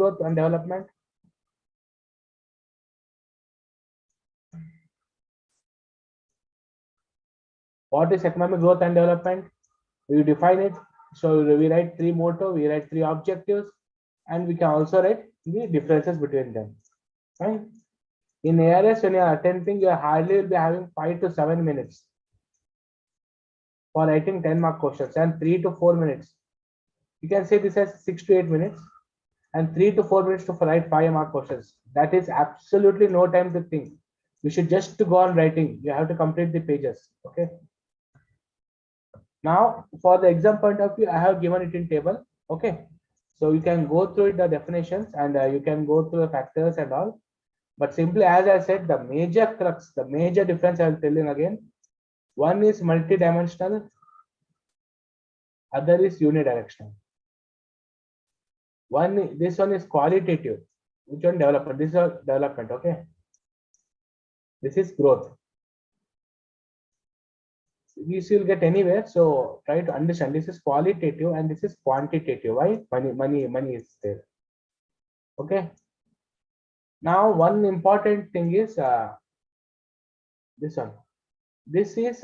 growth and development? What is economic growth and development? We define it. So we write three motto, we write three objectives, and we can also write the differences between them. Right? In ARS, when you are attempting, you hardly will be having 5 to 7 minutes for writing 10 mark questions and 3 to 4 minutes. You can say this as 6 to 8 minutes and 3 to 4 minutes to write 5 mark questions. That is absolutely no time to think. You should just go on writing. You have to complete the pages. Okay. Now, for the exam point of view, I have given it in table. Okay. So you can go through the definitions and you can go through the factors and all. But simply, as I said, the major crux, the major difference I will tell you again. One is multidimensional, other is unidirectional. This one is qualitative. Which one? Development. This is development. Okay. This is growth. This you'll get anywhere. So try to understand. This is qualitative and this is quantitative. Why? Money is there. Okay. Now, one important thing is this one. This is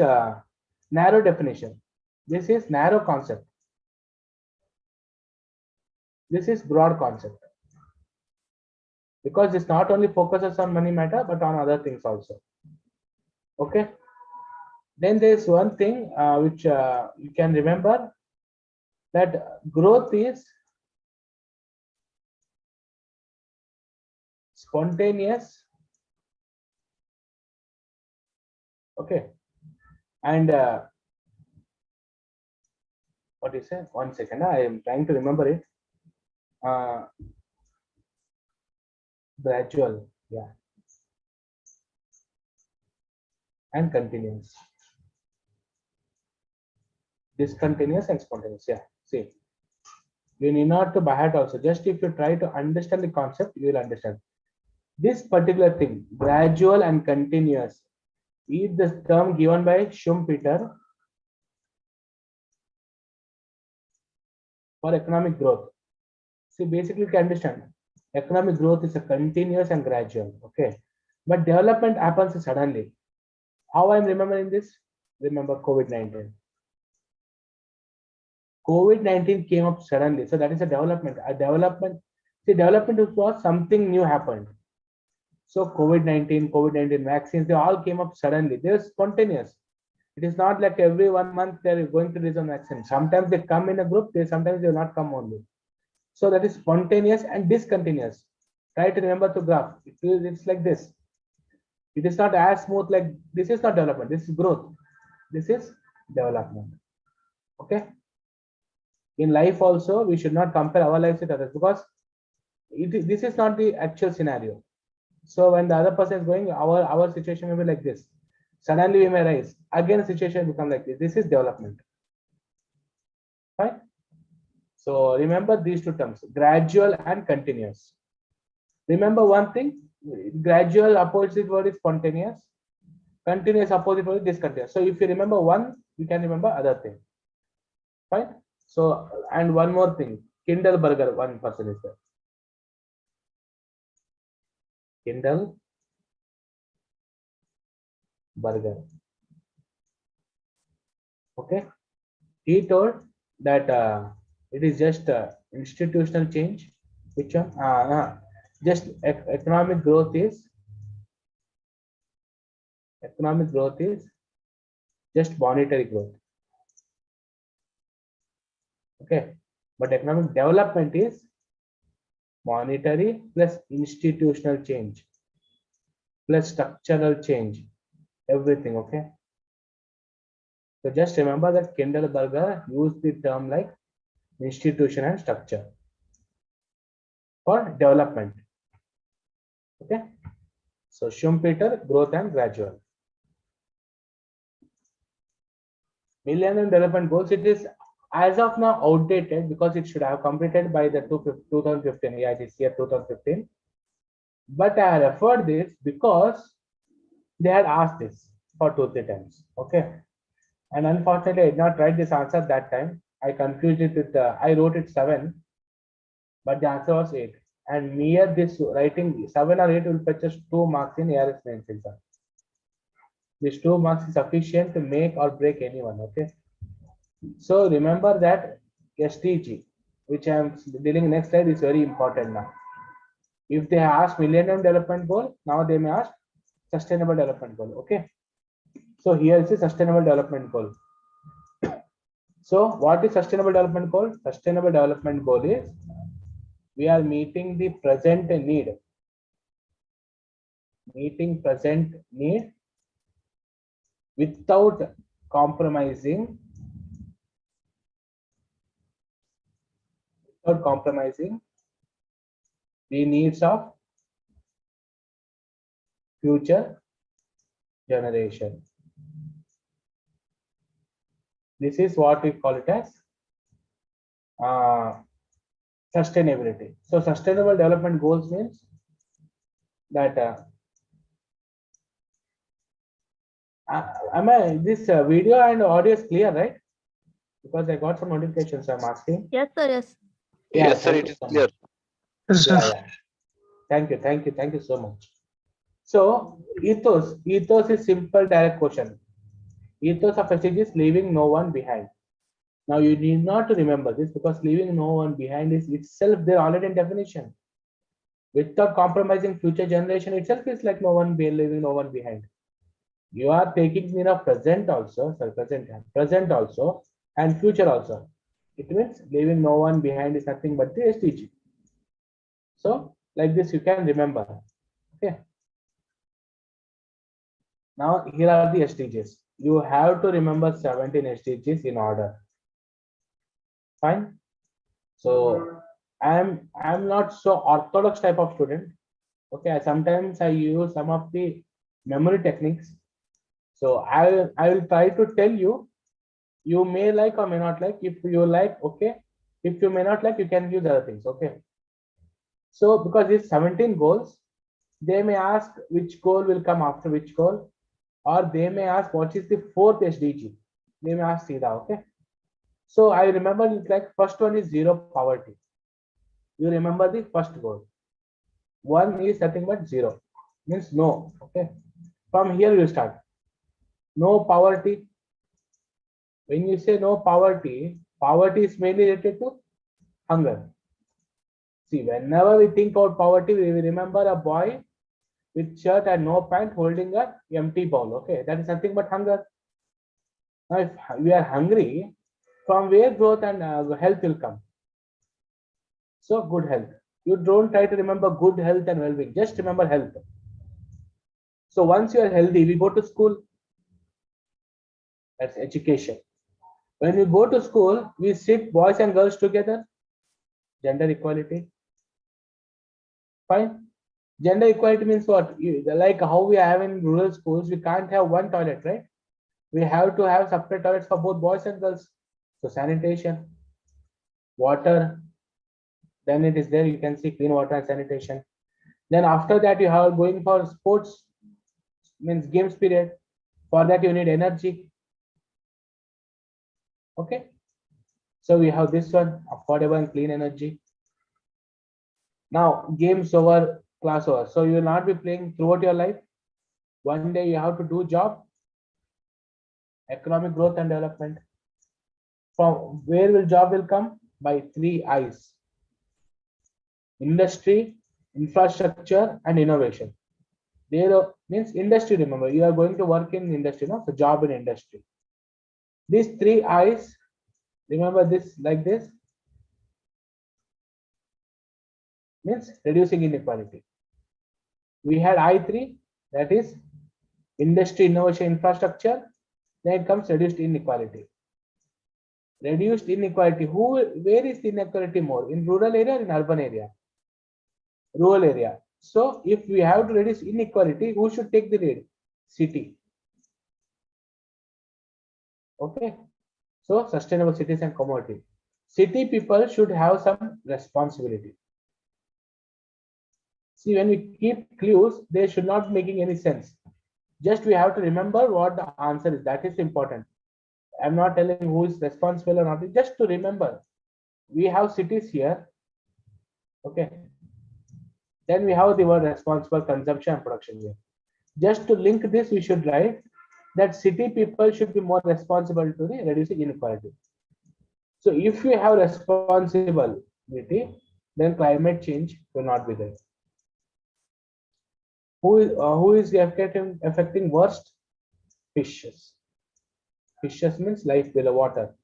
narrow definition. This is narrow concept. This is broad concept. Because this not only focuses on money matter, but on other things also. Okay. Then there is one thing which you can remember, that growth is spontaneous. Okay. And what is it? 1 second. I am trying to remember it. Gradual. Yeah. And continuous. Discontinuous and spontaneous. Yeah. See. You need not to buy it also. Just if you try to understand the concept, you will understand. This particular thing, gradual and continuous, is the term given by Schumpeter for economic growth. See, basically you can understand. Economic growth is a continuous and gradual. Okay. But development happens suddenly. How I'm remembering this? Remember COVID-19. COVID-19 came up suddenly. So that is a development. See, development was something new happened. So COVID-19 vaccines, they all came up suddenly. They're spontaneous. It is not like every 1 month they're going to release a vaccine. Sometimes they come in a group, sometimes they will not come only. So that is spontaneous and discontinuous. Try to remember the graph. It's like this. It is not as smooth like this. Is not development. This is growth. This is development. Okay. In life also, we should not compare our lives with others, because this is not the actual scenario. So when the other person is going, our situation may be like this. Suddenly we may rise. Again, the situation will become like this. This is development. Fine. So remember these two terms, gradual and continuous. Remember one thing, gradual opposite word is spontaneous. Continuous opposite word is discontinuous. So if you remember one, you can remember other thing. Fine. So, and one more thing, Kindle burger, one person is there. Kindle burger. Okay. He told that it is just institutional change. Which one? Just economic growth is just monetary growth. Okay. But economic development is monetary plus institutional change plus structural change, everything. Okay. So just remember that Kindle burger used the term like institution and structure for development. Okay. So Schumpeter, growth and gradual. Millennium Development Goals, it is as of now outdated because it should have completed by the 2015. Yeah, this year 2015. But I referred this because they had asked this for 2-3 times. Okay. And unfortunately, I did not write this answer that time. I confused it with, I wrote it 7, but the answer was 8. and mere this writing 7 or 8 will fetch us 2 marks in ARS mains exam. These 2 marks is sufficient to make or break anyone. Okay. So remember that SDG, which I am dealing next slide, is very important now. If they ask Millennium Development Goal, now they may ask Sustainable Development Goal. Okay. So here is the Sustainable Development Goal. So what is Sustainable Development Goal? Sustainable Development Goal is we are meeting the present need. Meeting present need without compromising the needs of future generation. This is what we call it as sustainability. So sustainable development goals means that this video and audio is clear, right? Because I got some notifications, so I'm asking. Yes, sir. Yes. Yeah, Yes, sir, it is clear. Yes, sir. Yeah. Thank you so much. So ethos is simple direct question. Ethos of SDG is leaving no one behind. Now you need not to remember this because leaving no one behind is itself there already in definition. Without compromising future generation itself is like leaving no one behind. You are taking care of present also, present also, and future also. It means leaving no one behind is nothing but the SDG. So like this you can remember. Okay. Now here are the SDGs. You have to remember 17 SDGs in order. Fine. So I'm not so orthodox type of student. Okay, sometimes I use some of the memory techniques. So I will try to tell you. You may like or may not like. If you like, okay. If you may not like, you can use other things. Okay. So because these 17 goals, they may ask which goal will come after which goal, or they may ask what is the fourth SDG. They may ask Sida. Okay. So I remember it's like first one is zero poverty. You remember the first goal. One is nothing but zero, means no. Okay. From here you start. No poverty. When you say no poverty, poverty is mainly related to hunger. See, whenever we think about poverty, we remember a boy with shirt and no pant holding a empty bowl. Okay, that is nothing but hunger. Now, if we are hungry, from where growth and health will come? So, good health. You don't try to remember good health and well-being. Just remember health. So, once you are healthy, we go to school. That's education. When we go to school, we sit boys and girls together. Gender equality. Fine. Gender equality means what? Like how we have in rural schools, we can't have one toilet, right? We have to have separate toilets for both boys and girls. So sanitation, water, then it is there, you can see clean water and sanitation. Then after that, you have going for sports, means games period. For that, you need energy. Okay. So we have this one, affordable and clean energy. Now, games over, class over. So you will not be playing throughout your life. One day you have to do job, economic growth and development. From where will job will come? By 3 I's. Industry, infrastructure, and innovation. There means industry, remember, you are going to work in industry, no? So job in industry. These 3 I's, remember this like this, means reducing inequality. We had I3, that is industry, innovation, infrastructure. Then it comes reduced inequality. Reduced inequality. Where is the inequality more? In rural area or in urban area? Rural area. So if we have to reduce inequality, who should take the lead? City. Okay. So sustainable cities and commodity. City people should have some responsibility. See, when we keep clues, they should not be making any sense. Just we have to remember what the answer is. That is important. I'm not telling who is responsible or not. Just to remember, we have cities here. Okay. Then we have the word responsible consumption and production here. Just to link this, we should write that city people should be more responsible to the reducing inequality. So if we have responsibility, then climate change will not be there. Who is affecting worst? Fishes. Fishes means life below water.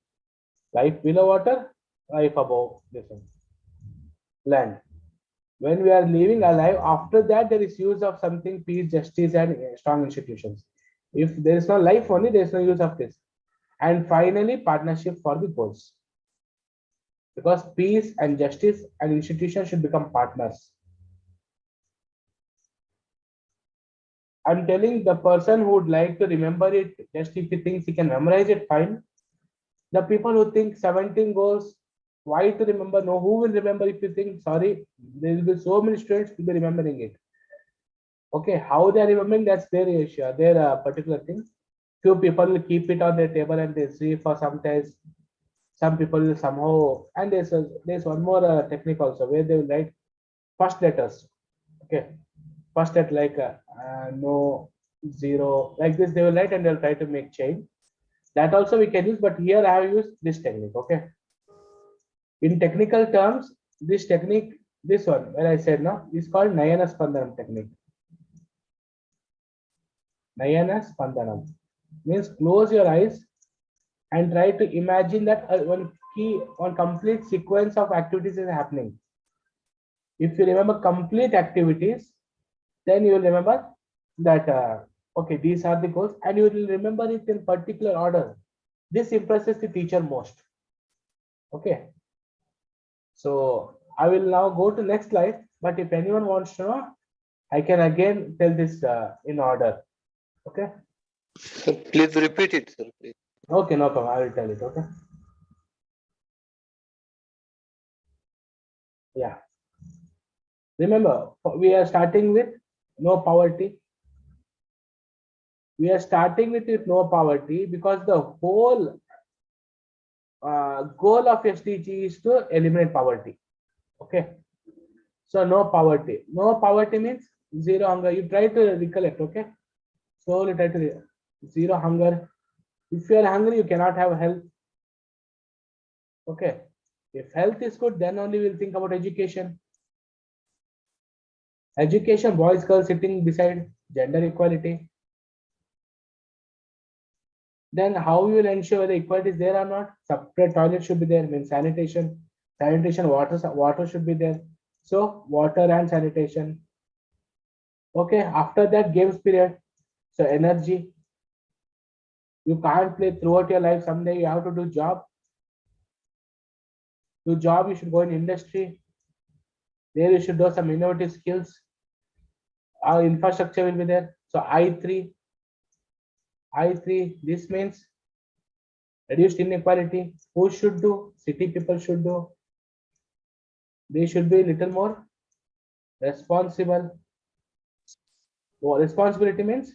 Life below water, life above this one. Land. When we are living alive, after that there is use of something, peace, justice, and strong institutions. If there is no life only, there is no use of this. And finally, partnership for the goals. Because peace and justice and institutions should become partners. I'm telling the person who would like to remember it, just if he thinks he can memorize it, fine. The people who think 17 goals, why to remember? No, who will remember if you think, sorry, there will be so many students will be remembering it. Okay, how they are remembering, that's their issue, their particular thing. Few people will keep it on their table and they see for some tests. Some people will somehow, and there's one more technique also where they will write first letters. Okay, first letter like no, zero, like this they will write and they'll try to make chain. That also we can use, but here I have used this technique. Okay, in technical terms, this technique, this one where I said no, is called Nayana Spandanam technique. Nayana Spandanam means close your eyes and try to imagine that one complete sequence of activities is happening. If you remember complete activities, then you will remember that okay, these are the goals, and you will remember it in particular order. This impresses the teacher most. Okay, so I will now go to next slide, but if anyone wants to know, I can again tell this in order. Okay. Sir, please repeat it, sir. Please. Okay, no problem. I will tell it. Okay. Yeah. Remember, we are starting with no poverty. We are starting with no poverty because the whole goal of SDG is to eliminate poverty. Okay. So no poverty. No poverty means zero hunger. You try to recollect. Okay. Slowly try to zero hunger. If you are hungry, you cannot have health. Okay. If health is good, then only we'll think about education. Education, boys, girls sitting beside, gender equality. Then how you will ensure whether equality is there or not? Separate toilet should be there. Means sanitation, water should be there. So water and sanitation. Okay. After that, games period. So energy. You can't play throughout your life. Someday you have to do job. Do job. You should go in industry. There you should do some innovative skills. Our infrastructure will be there. So I3, this means reduced inequality. Who should do? City people should do. They should be a little more responsible. So responsibility means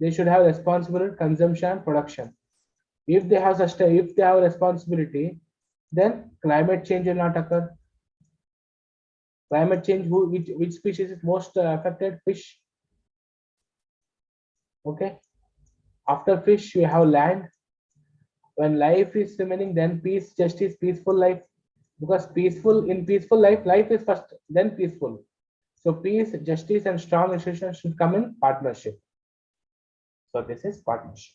they should have responsible consumption and production. If they have responsibility, then climate change will not occur. Climate change, which species is most affected? Fish. Okay. After fish, we have land. When life is remaining, then peace, justice, peaceful life. Because peaceful life is first, then peaceful. So peace, justice, and strong institutions should come in partnership. So this is partnership.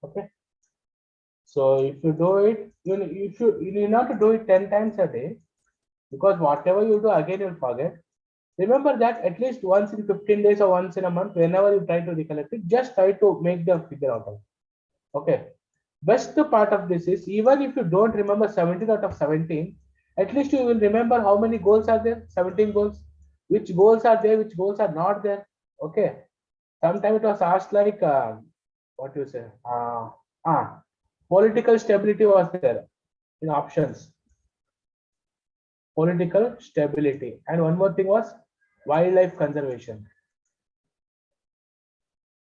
Okay. So if you do it, you need not to do it 10 times a day, because whatever you do again you'll forget. Remember that at least once in 15 days or once in a month, whenever you try to recollect it, just try to make the figure out of it. Okay. Best part of this is, even if you don't remember 17 out of 17, at least you will remember how many goals are there. 17 goals. Which goals are there, which goals are not there. Okay. Sometime it was asked like what you say, political stability was there in options. Political stability, and one more thing was wildlife conservation.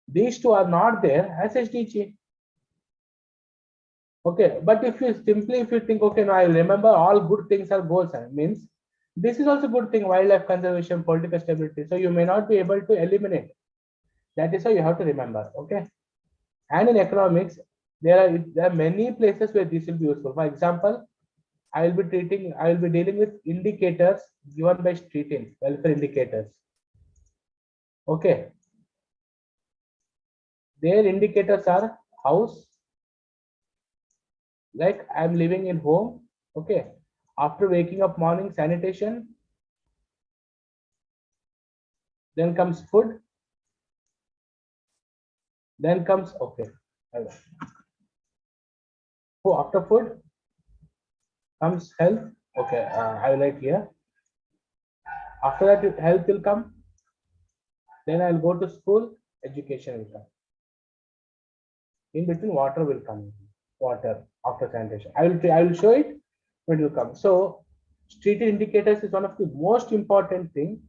These two are not there as SDG. Okay, but if you think, okay, now I remember all good things are goals, means This is also good thing, wildlife conservation, political stability. So you may not be able to eliminate. That is how you have to remember. Okay. And in economics, there are many places where this will be useful. For example, I will be dealing with indicators given by streeting, welfare indicators. Okay. Their indicators are house, like I'm living in home. Okay. After waking up morning, sanitation, then comes food, then comes, okay. So after food comes health. Okay, I will write here. After that, health will come. Then I'll go to school, education will come. In between, water will come. Water after sanitation. I will show it, but it will come. So street indicators is one of the most important thing.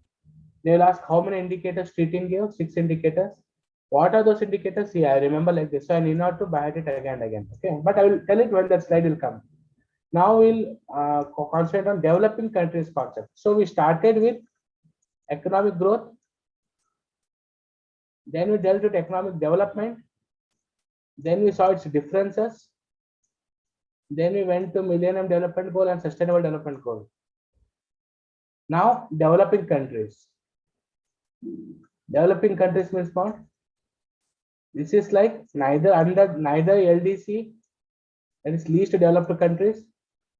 They will ask how many indicators streeting gave, 6 indicators. What are those indicators? See, I remember like this, so I need not to buy it again and again. Okay, but I will tell it when that slide will come. Now we'll concentrate on developing countries concept. So we started with economic growth, then we dealt with economic development, then we saw its differences, then we went to Millennium Development Goal and Sustainable Development Goal. Now developing countries. Developing countries means what? This is like neither LDC, that is least developed countries,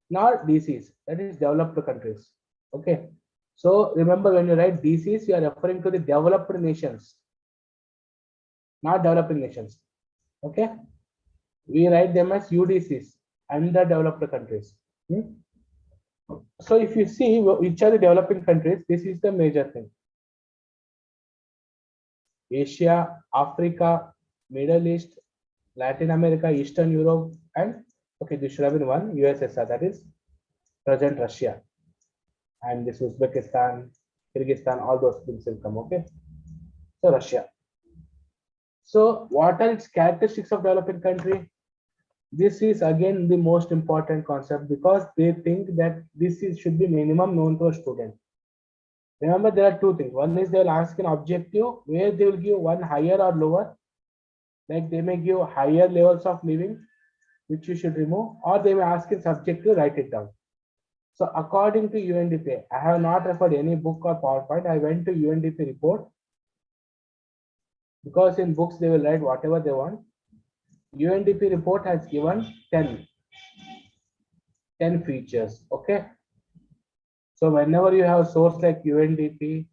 nor DCs, that is developed countries. Okay. So remember, when you write DCs, you are referring to the developed nations, not developing nations. Okay. We write them as UDCs, underdeveloped countries. So if you see which are the developing countries, this is the major thing. Asia, Africa, Middle East, Latin America, Eastern Europe, and okay, this should have been one, USSR, that is present Russia. And this Uzbekistan, Kyrgyzstan, all those things will come. Okay. So Russia. So what are its characteristics of developing country? This is again the most important concept, because they think that this should be minimum known to a student. Remember, there are two things. One is they will ask an objective where they will give one higher or lower. Like they may give higher levels of living, which you should remove, or they may ask in subjective, write it down. So according to UNDP, I have not referred any book or PowerPoint. I went to UNDP report, because in books they will write whatever they want. UNDP report has given 10 features. Okay. So whenever you have a source like UNDP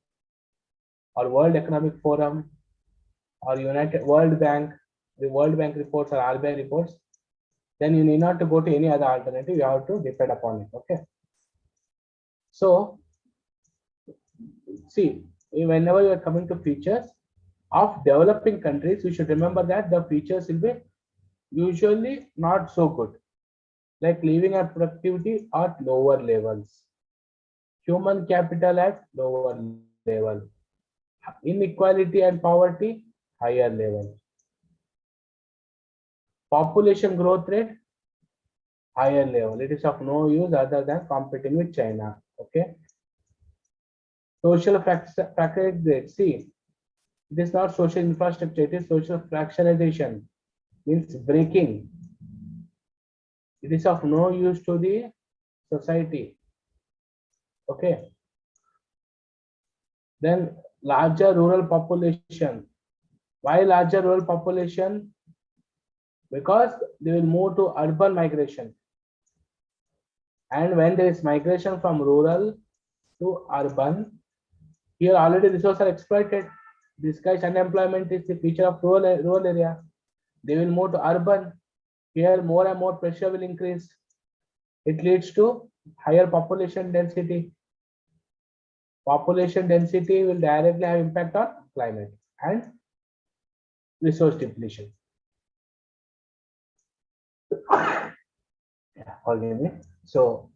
or World Economic Forum or United World Bank, the World Bank reports or RBI reports, then you need not to go to any other alternative. You have to depend upon it. Okay. So see, whenever you are coming to features of developing countries, you should remember that the features will be usually not so good, like living and productivity at lower levels, human capital at lower level, inequality and poverty higher level, population growth rate higher level. It is of no use other than competing with China. Okay. Social factor rate. See, it is not social infrastructure, it is social fractionization, means breaking. It is of no use to the society. Okay. Then larger rural population. Why larger rural population? Because they will move to urban migration. And when there is migration from rural to urban, here already resources are exploited. This guy's unemployment is the feature of rural area. They will move to urban. Here more and more pressure will increase. It leads to higher population density. Population density will directly have impact on climate and resource depletion. Yeah, forgive me. So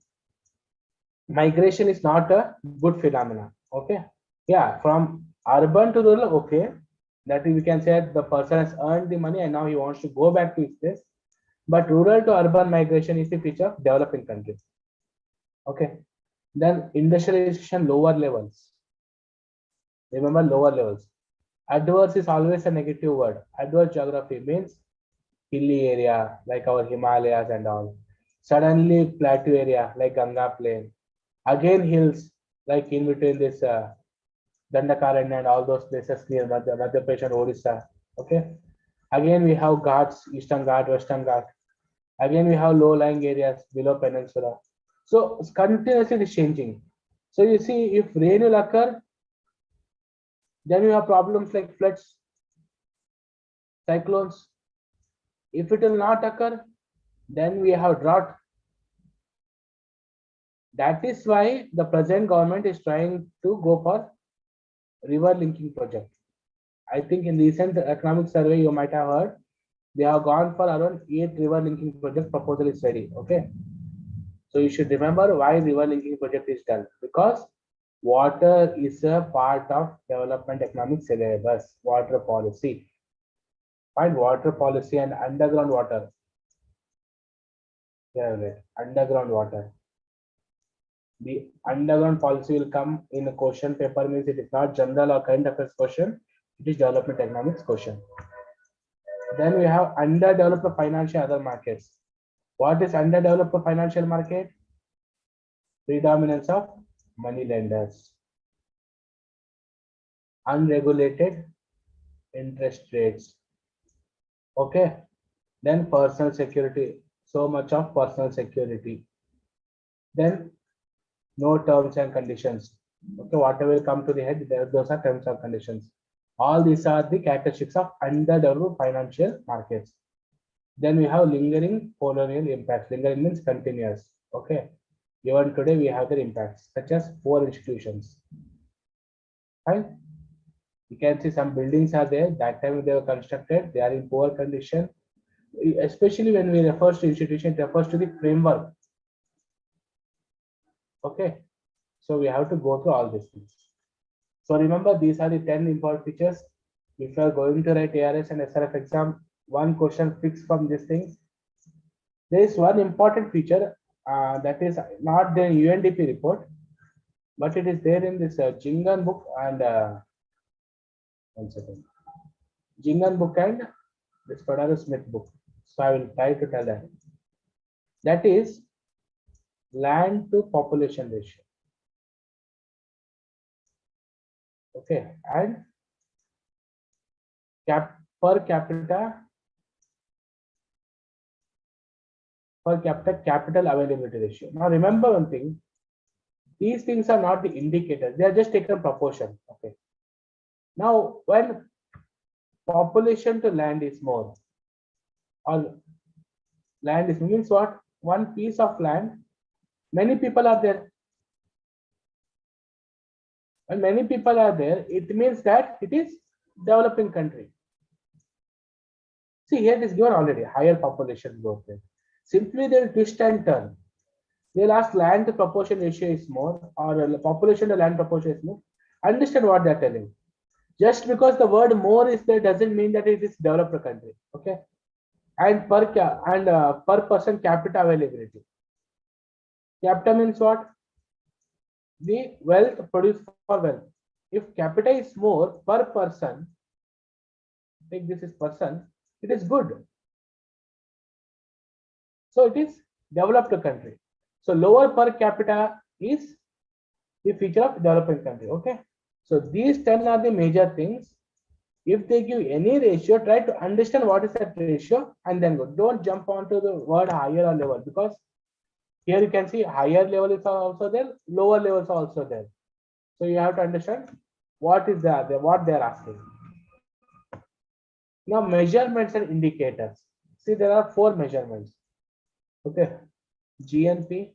migration is not a good phenomenon. Okay. Yeah, from urban to rural, okay. That we can say that the person has earned the money and now he wants to go back to his place. But rural to urban migration is the feature of developing countries. Okay. Then industrialization, lower levels. Remember lower levels. Adverse is always a negative word. Adverse geography means hilly area like our Himalayas and all. Suddenly plateau area like Ganga plain. Again hills like in between this Dandakaranya and all those places near Madhya Pradesh and Odisha. Okay. Again we have Ghats, Eastern Ghat, Western Ghat. Again we have low-lying areas below peninsula. So it's continuously it is changing. So you see, if rain will occur, then you have problems like floods, cyclones. If it will not occur, then we have drought. That is why the present government is trying to go for river linking project. I think in recent economic survey you might have heard they have gone for around 8 river linking project proposal is ready. Okay, so you should remember why river linking project is done, because water is a part of development economic syllabus. Water policy, find water policy and underground water. Yeah, right. Underground water. The underground policy will come in a question paper, means it is not general or current affairs question, it is development economics question. Then we have underdeveloped financial other markets. What is underdeveloped financial market? Predominance of money lenders, unregulated interest rates. Okay, then personal security, so much of personal security. Then no terms and conditions. Okay, whatever will come to the head, those are terms and conditions. All these are the characteristics of underdeveloped financial markets. Then we have lingering colonial impacts. Lingering means continuous. Okay, even today we have their impacts, such as poor institutions. Fine. You can see some buildings are there. That time they were constructed, they are in poor condition. Especially when we refer to institution, it refers to the framework. Okay, so we have to go through all these things. So remember, these are the 10 important features. If you are going to write ARS and SRF exam, one question fixed from these things. There is one important feature that is not the UNDP report, but it is there in this Jingan book and one second. Jingan book and this Federal Smith book. So I will try to tell that. That is land to population ratio. Okay, and per capita capital availability ratio. Now remember one thing, these things are not the indicators, they are just taken proportion. Okay. Now when population to land is more, or land is means what? One piece of land, many people are there. When many people are there, it means that it is developing country. See, here it is given already, higher population growth rate. Simply they'll twist and turn. They'll ask land to proportion ratio is more, or population to land proportion is more. Understand what they're telling. Just because the word more is there doesn't mean that it is developed country. Okay. And per person capita availability. Capita means what? The wealth produced for wealth. If capita is more per person, take this is person, it is good. So it is developed country. So lower per capita is the feature of developing country. Okay. So these 10 are the major things. If they give any ratio, try to understand what is that ratio and then go. Don't jump onto the word higher or level, because here you can see higher level is also there, lower levels are also there. So you have to understand what is that, what they are asking. Now measurements and indicators. See, there are 4 measurements. Okay, GNP.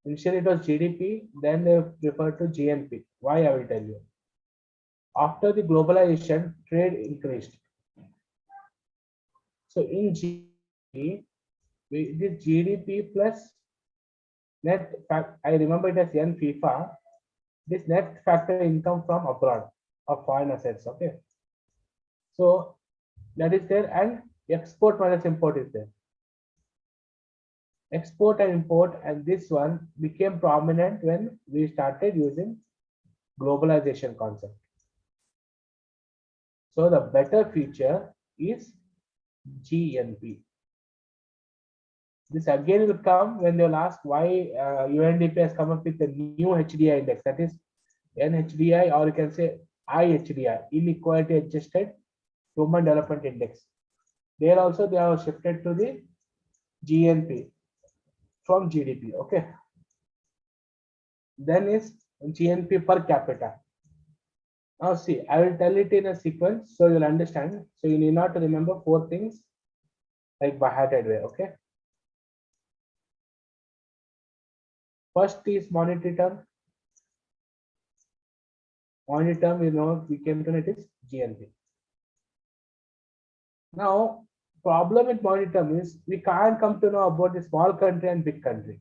Initially it was GDP, then they referred to GNP. Why, I will tell you. After the globalization, trade increased. So in GDP, we did GDP plus net fact. I remember it as N FIFA. This net factor income from abroad of foreign assets. Okay. So that is there, and export minus import is there. export and import, and this one became prominent when we started using globalization concept. So the better feature is GNP. This again will come when they'll ask why UNDP has come up with a new HDI index, that is NHDI, or you can say IHDI, Inequality Adjusted Human Development Index. There also they have shifted to the GNP from GDP. Okay. Then is GNP per capita. Now see, I will tell it in a sequence so you'll understand. So you need not to remember four things like by hearted way. Okay. First is monetary term. Monetary term, we came to it is GNP. Now, problem with monetary term is we can't come to know about the small country and big country.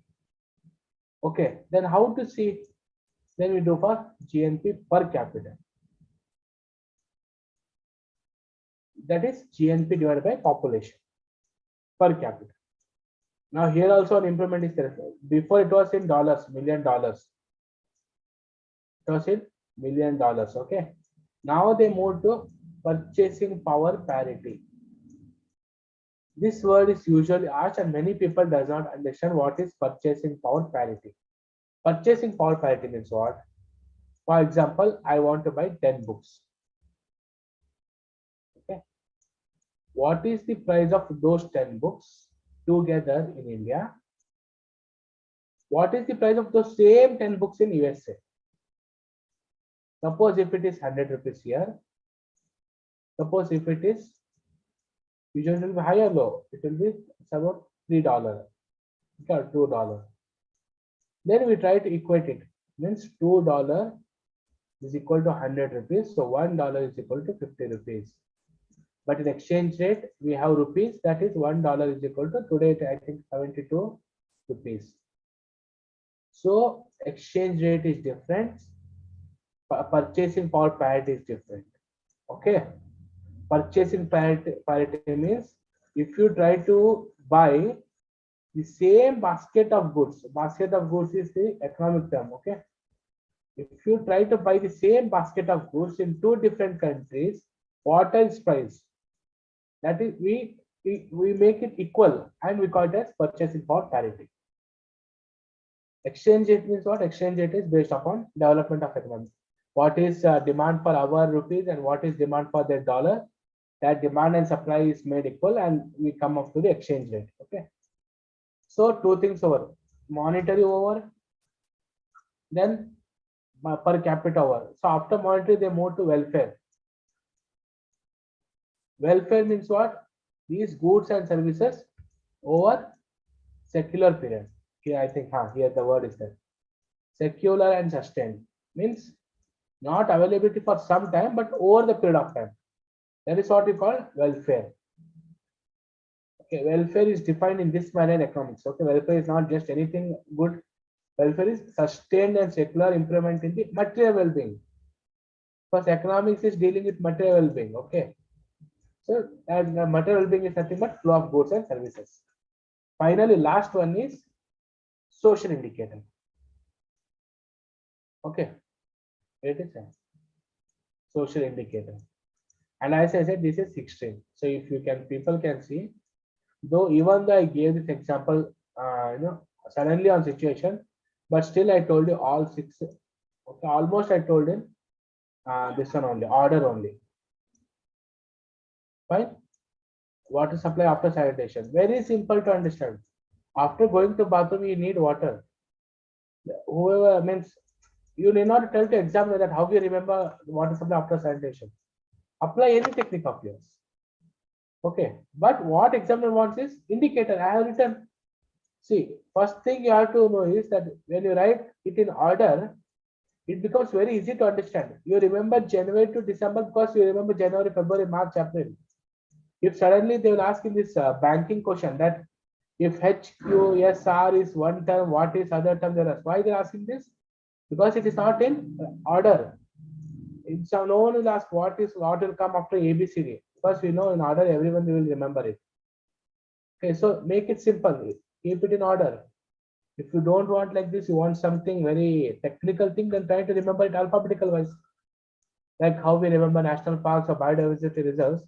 Okay, then how to see? Then we do for GNP per capita. That is GNP divided by population per capita. Now here also an improvement is there. Before it was in dollars, $1 million. It was in $1 million. Okay. Now they moved to purchasing power parity. This word is usually asked and many people does not understand what is purchasing power parity. Purchasing power parity means what? For example, I want to buy 10 books. Okay. What is the price of those 10 books together in India? What is the price of those same 10 books in USA? Suppose if it is 100 rupees here. Suppose if it is, usually it will be high or low. It will be about $3 or $2. Then we try to equate it. Means $2 is equal to 100 rupees. So $1 is equal to 50 rupees. But in exchange rate, we have rupees. That is $1 is equal to today, I think 72 rupees. So exchange rate is different. Purchasing power parity is different. Okay. Purchasing parity means if you try to buy the same basket of goods is the economic term. Okay. If you try to buy the same basket of goods in two different countries, what is price? That is we make it equal and we call it as purchasing power parity. Exchange rate means what? Exchange rate is based upon development of economy. What is demand for our rupees and what is demand for their dollar? That demand and supply is made equal and we come up to the exchange rate. Okay. So two things over, monetary over, then per capita over. So after monetary, they move to welfare. Welfare means what? These goods and services over secular period. Here I think here the word is there. Secular and sustained means not availability for some time, but over the period of time. That is what we call welfare. Okay, welfare is defined in this manner in economics. Okay, welfare is not just anything good. Welfare is sustained and secular improvement in the material well-being. Because economics is dealing with material well-being. Okay, so material well-being is nothing but flow of goods and services. Finally, last one is social indicator. Okay, it is social indicator. And as I said, this is 16. So if you can, people can see, though even though I gave this example, suddenly on situation, but still I told you all 6. Okay, almost I told him this one only, order only. Fine. Water supply after sanitation. Very simple to understand. After going to bathroom, you need water. Whoever means you need not tell to examiner that how you remember water supply after sanitation. Apply any technique of yours. Okay, but what examiner wants is indicator. I have written. See, first thing you have to know is that when you write it in order, it becomes very easy to understand. You remember January to December because you remember January, February, March, April. If suddenly they will ask in this banking question that if HQSR is one term, what is other term? Why they are asking this? Because it is not in order. So no one will ask what will come after ABCD, because we know in order everyone will remember it. Okay, so make it simple. Keep it in order. If you don't want like this, you want something very technical thing, then try to remember it alphabetical wise. Like how we remember national parks or biodiversity reserves.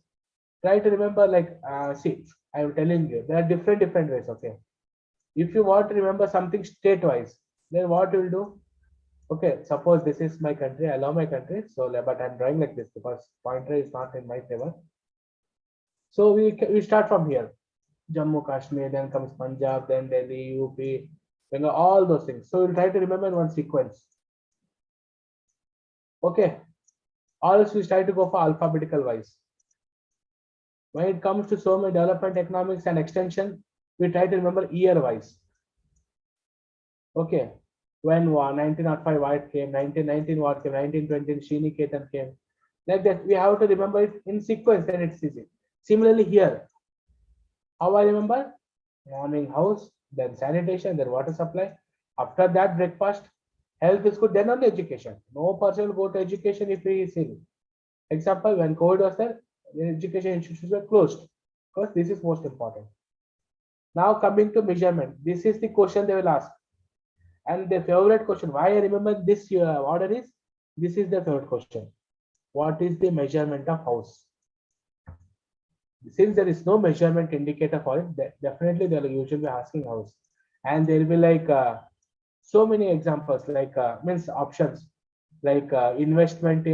Try to remember like, see, I'm telling you, there are different ways, okay? If you want to remember something state-wise, then what you will do? Okay, suppose this is my country, I love my country, so but I'm drawing like this because pointer is not in my favor. So we start from here. Jammu, Kashmir, then comes Punjab, then Delhi, UP, Bengal, all those things. So we'll try to remember in one sequence. Okay. Also, we try to go for alphabetical wise. When it comes to so many development economics and extension, we try to remember year wise. Okay. When 1905 what came, 1919 what came, 1920 Sriniketan came. Like that, we have to remember it in sequence, then it's easy. Similarly, here, how I remember? Morning house, then sanitation, then water supply. After that, breakfast, health is good, then only education. No person will go to education if he is ill. Example, when COVID was there, the education institutions were closed because this is most important. Now coming to measurement, this is the question they will ask. And the favorite question, why I remember this order is, this is the favorite question. What is the measurement of house? Since there is no measurement indicator for it, definitely they will usually be asking house. And there will be like so many examples, like means options, like investment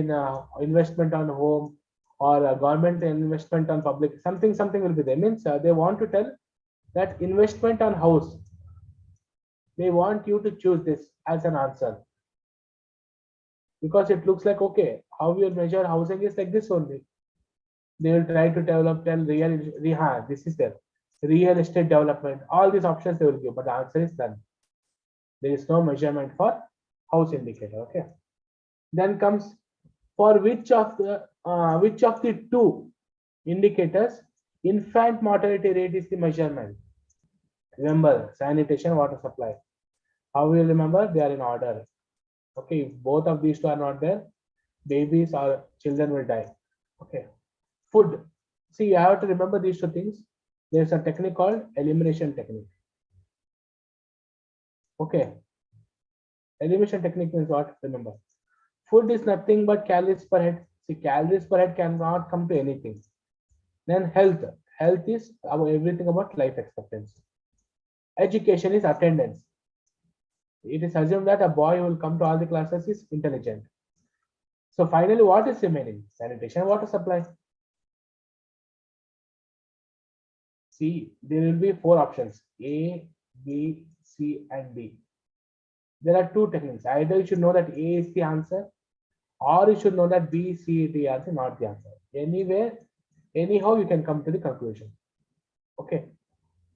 on home or government investment on public, something will be there. Means they want to tell that investment on house. They want you to choose this as an answer because it looks like, okay, how you measure housing is like this only. They will try to develop, tell this is there, real estate development, all these options they will give, but the answer is none. There is no measurement for house indicator. Okay. Then comes, for which of the two indicators infant mortality rate is the measurement? Remember, sanitation, water supply. How will you remember? They are in order. Okay, if both of these two are not there, babies or children will die. Okay. Food. See, you have to remember these two things. There's a technique called elimination technique. Okay. Elimination technique means what? Remember. Food is nothing but calories per head. See, calories per head cannot come to anything. Then health. Health is about everything about life expectancy. Education is attendance. It is assumed that a boy who will come to all the classes is intelligent. So finally, what is remaining? Sanitation, water supply. See, there will be four options: A, B, C, and D. There are two techniques. Either you should know that A is the answer, or you should know that B, C, D are not the answer. Anywhere, anyhow, you can come to the conclusion. Okay.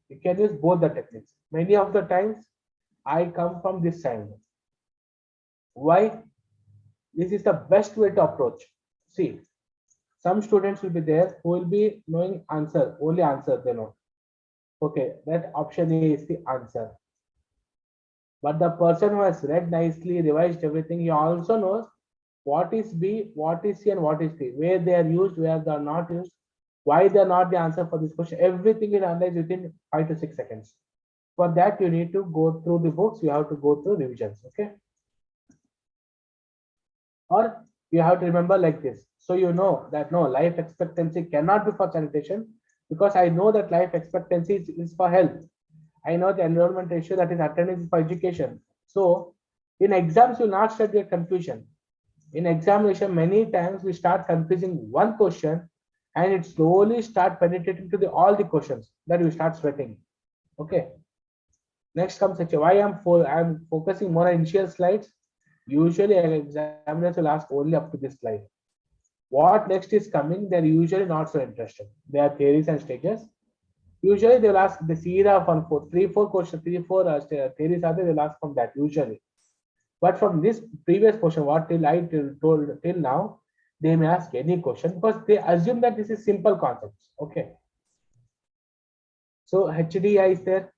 You can use both the techniques. Many of the times, I come from this side. Why? This is the best way to approach. See, some students will be there who will be knowing answer, only answer they know. Okay, that option A is the answer. But the person who has read nicely, revised everything, he also knows what is B, what is C, and what is D, where they are used, where they are not used, why they are not the answer for this question. Everything is analyzed within 5 to 6 seconds. For that, you need to go through the books, you have to go through revisions. Okay. Or you have to remember like this. So you know that no, life expectancy cannot be for sanitation because I know that life expectancy is for health. I know the enrollment ratio, that is attendance, is for education. So in exams, you will not start your confusion. In examination, many times we start confusing one question and it slowly start penetrating to all the questions that we start sweating. Okay. Next comes why I'm focusing more on initial slides. Usually examiners will ask only up to this slide. What next is coming, they're usually not so interested. They are theories and stages. Usually they will ask the SERA from 3-4 questions, 3-4 theories are there, they'll ask from that usually. But from this previous question, what till I told till now, they may ask any question because they assume that this is simple concepts. Okay. So HDI is there.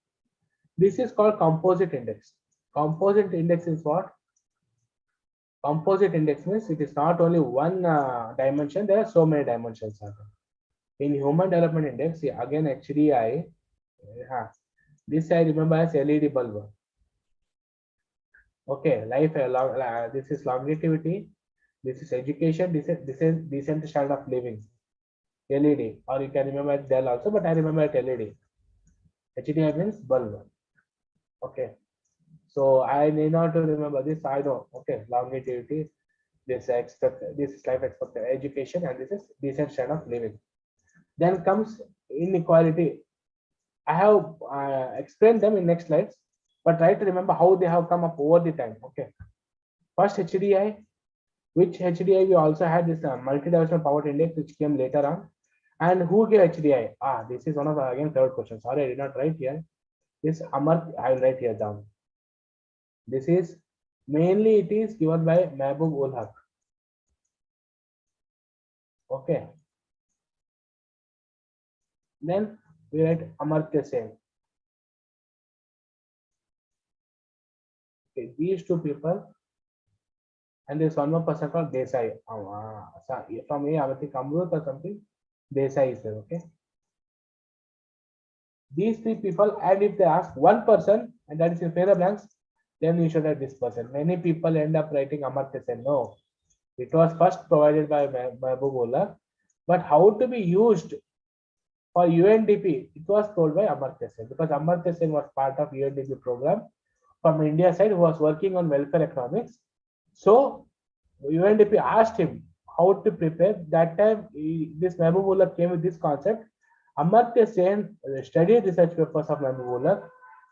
This is called composite index. Composite index is what? Composite index means it is not only one dimension, there are so many dimensions. In human development index, again HDI, This I remember as LED bulb. Okay, life along. This is longevity. This is education. This is decent standard of living. LED, or you can remember Dell also, but I remember it LED. HDI means bulb. Okay, so I need not to remember this. I know. Okay, longevity. This is life expected education, and this is decent standard of living. Then comes inequality. I have explained them in next slides, but try to remember how they have come up over the time. Okay, first HDI, which HDI we also had this multi-dimensional poverty index, which came later on. And who gave HDI? This is one of the again third question. Sorry, I did not write here. This Amar, I will write here down. This is mainly it is given by Mehboob ul Haq. Okay. Then we write Amartya Sen. Okay, these two people, and there's one more person called Desai. From A, I think Amrut or something. Desai is there. Okay. These three people, and if they ask one person, and that is in pair blanks, then you should have this person. Many people end up writing Amartya Sen. No, it was first provided by Mehboob, but how to be used for UNDP, it was told by Amartya Sen, because Amartya Sen was part of UNDP program from India side, who was working on welfare economics. So UNDP asked him how to prepare. That time, this Mehboob came with this concept. Amartya Sen studied research papers of Mehboob,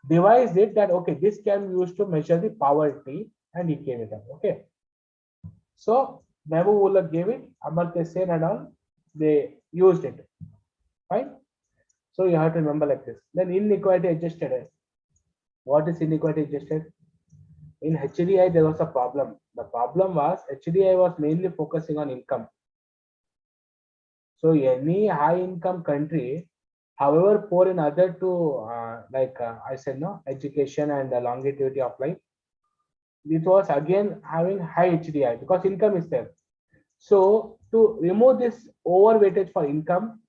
devised it that okay, this can be used to measure the poverty, and he came it up. Okay, so Mehboob gave it, Amartya Sen and all they used it. Fine. So you have to remember like this. Then inequality adjusted. What is inequality adjusted? In HDI, there was a problem. The problem was HDI was mainly focusing on income. So any high income country, however poor in other two, I said no, education and the longevity of life, it was again having high HDI because income is there. So to remove this overweightage for income,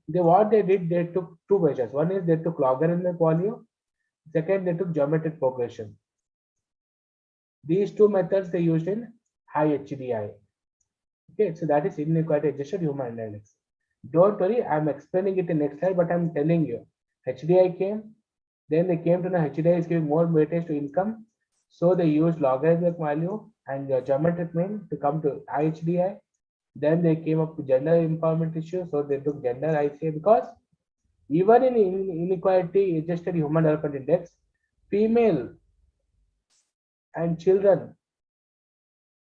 what they did, they took two measures. One is they took logarithmic value. Second, they took geometric progression. These two methods they used in high HDI. Okay, so that is inequality adjusted human index. Don't worry, I'm explaining it in next slide, but I'm telling you, HDI came, then they came to know HDI is giving more weightage to income, so they used logarithmic value and geometric mean to come to HDI. Then they came up with gender empowerment issue, so they took gender ICA, because even in inequality adjusted human development index, female and children,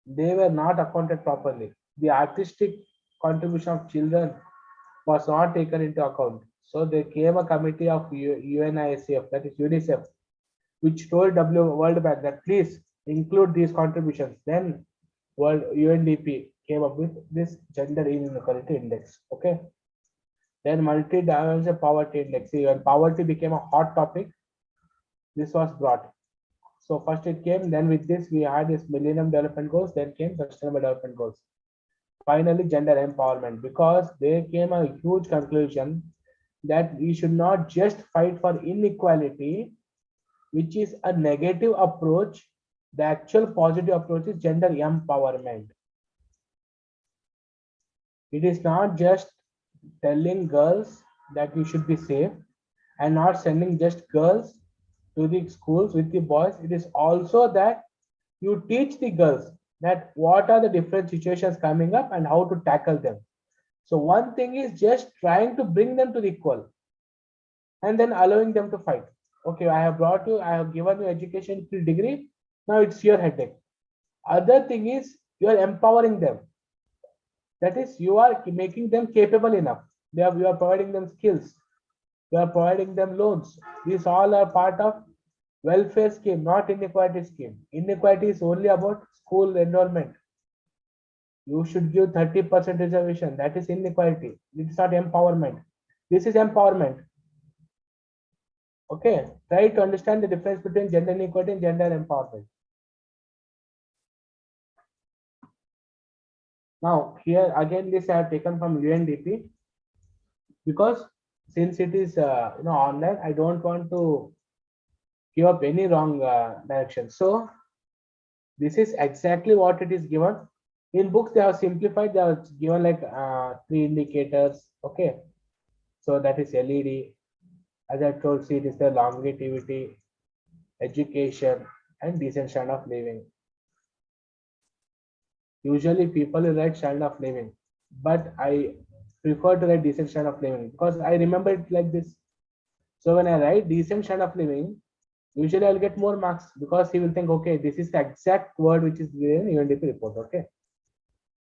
they were not accounted properly. The artistic contribution of children was not taken into account. So there came a committee of UNICEF, that is UNICEF, which told World Bank that please include these contributions. Then World UNDP came up with this gender inequality index. Okay. Then multi-dimensional poverty index. See, when poverty became a hot topic, this was brought. So first it came, then with this we had this Millennium Development Goals, then came Sustainable Development Goals. Finally, gender empowerment, because there came a huge conclusion that we should not just fight for inequality, which is a negative approach. The actual positive approach is gender empowerment. It is not just telling girls that you should be safe and not sending just girls to the schools with the boys. It is also that you teach the girls that what are the different situations coming up and how to tackle them. So one thing is just trying to bring them to the equal and then allowing them to fight. Okay, I have brought you, I have given you education till degree. Now it's your headache. Other thing is you are empowering them. That is, you are making them capable enough. You are providing them skills. You are providing them loans. These all are part of welfare scheme, not inequality scheme. Inequality is only about school enrollment. You should give 30% reservation. That is inequality. It is not empowerment. This is empowerment. Okay. Try to understand the difference between gender inequality and gender empowerment. Now, here again, this I have taken from UNDP because since it is online, I don't want to give up any wrong direction. So this is exactly what it is given. In books, they have simplified, they have given like three indicators. Okay. So that is LED. As I told, see, it is the longevity, education, and decent standard of living. Usually people will write standard of living, but I prefer to write decent standard of living because I remember it like this. So when I write decent standard of living, usually I'll get more marks because he will think, okay, this is the exact word which is given in UNDP report. Okay.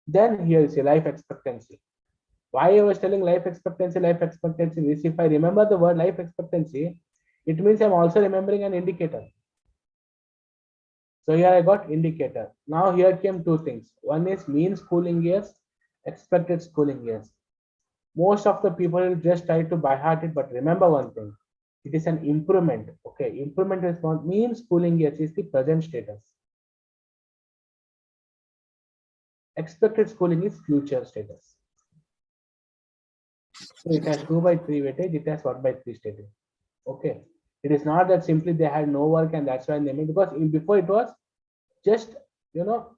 Then here is your life expectancy. Why I was telling life expectancy is if I remember the word life expectancy, it means I'm also remembering an indicator. So here I got indicator. Now here came two things. One is mean schooling years, expected schooling years. Most of the people will just try to by heart it, but remember one thing. It is an improvement. Okay, improvement is not mean schooling years is the present status. Expected schooling is future status. So it has 2 by 3 weightage, it has 1 by 3 status. Okay. It is not that simply they had no work and that's why they made, because before it was just, you know,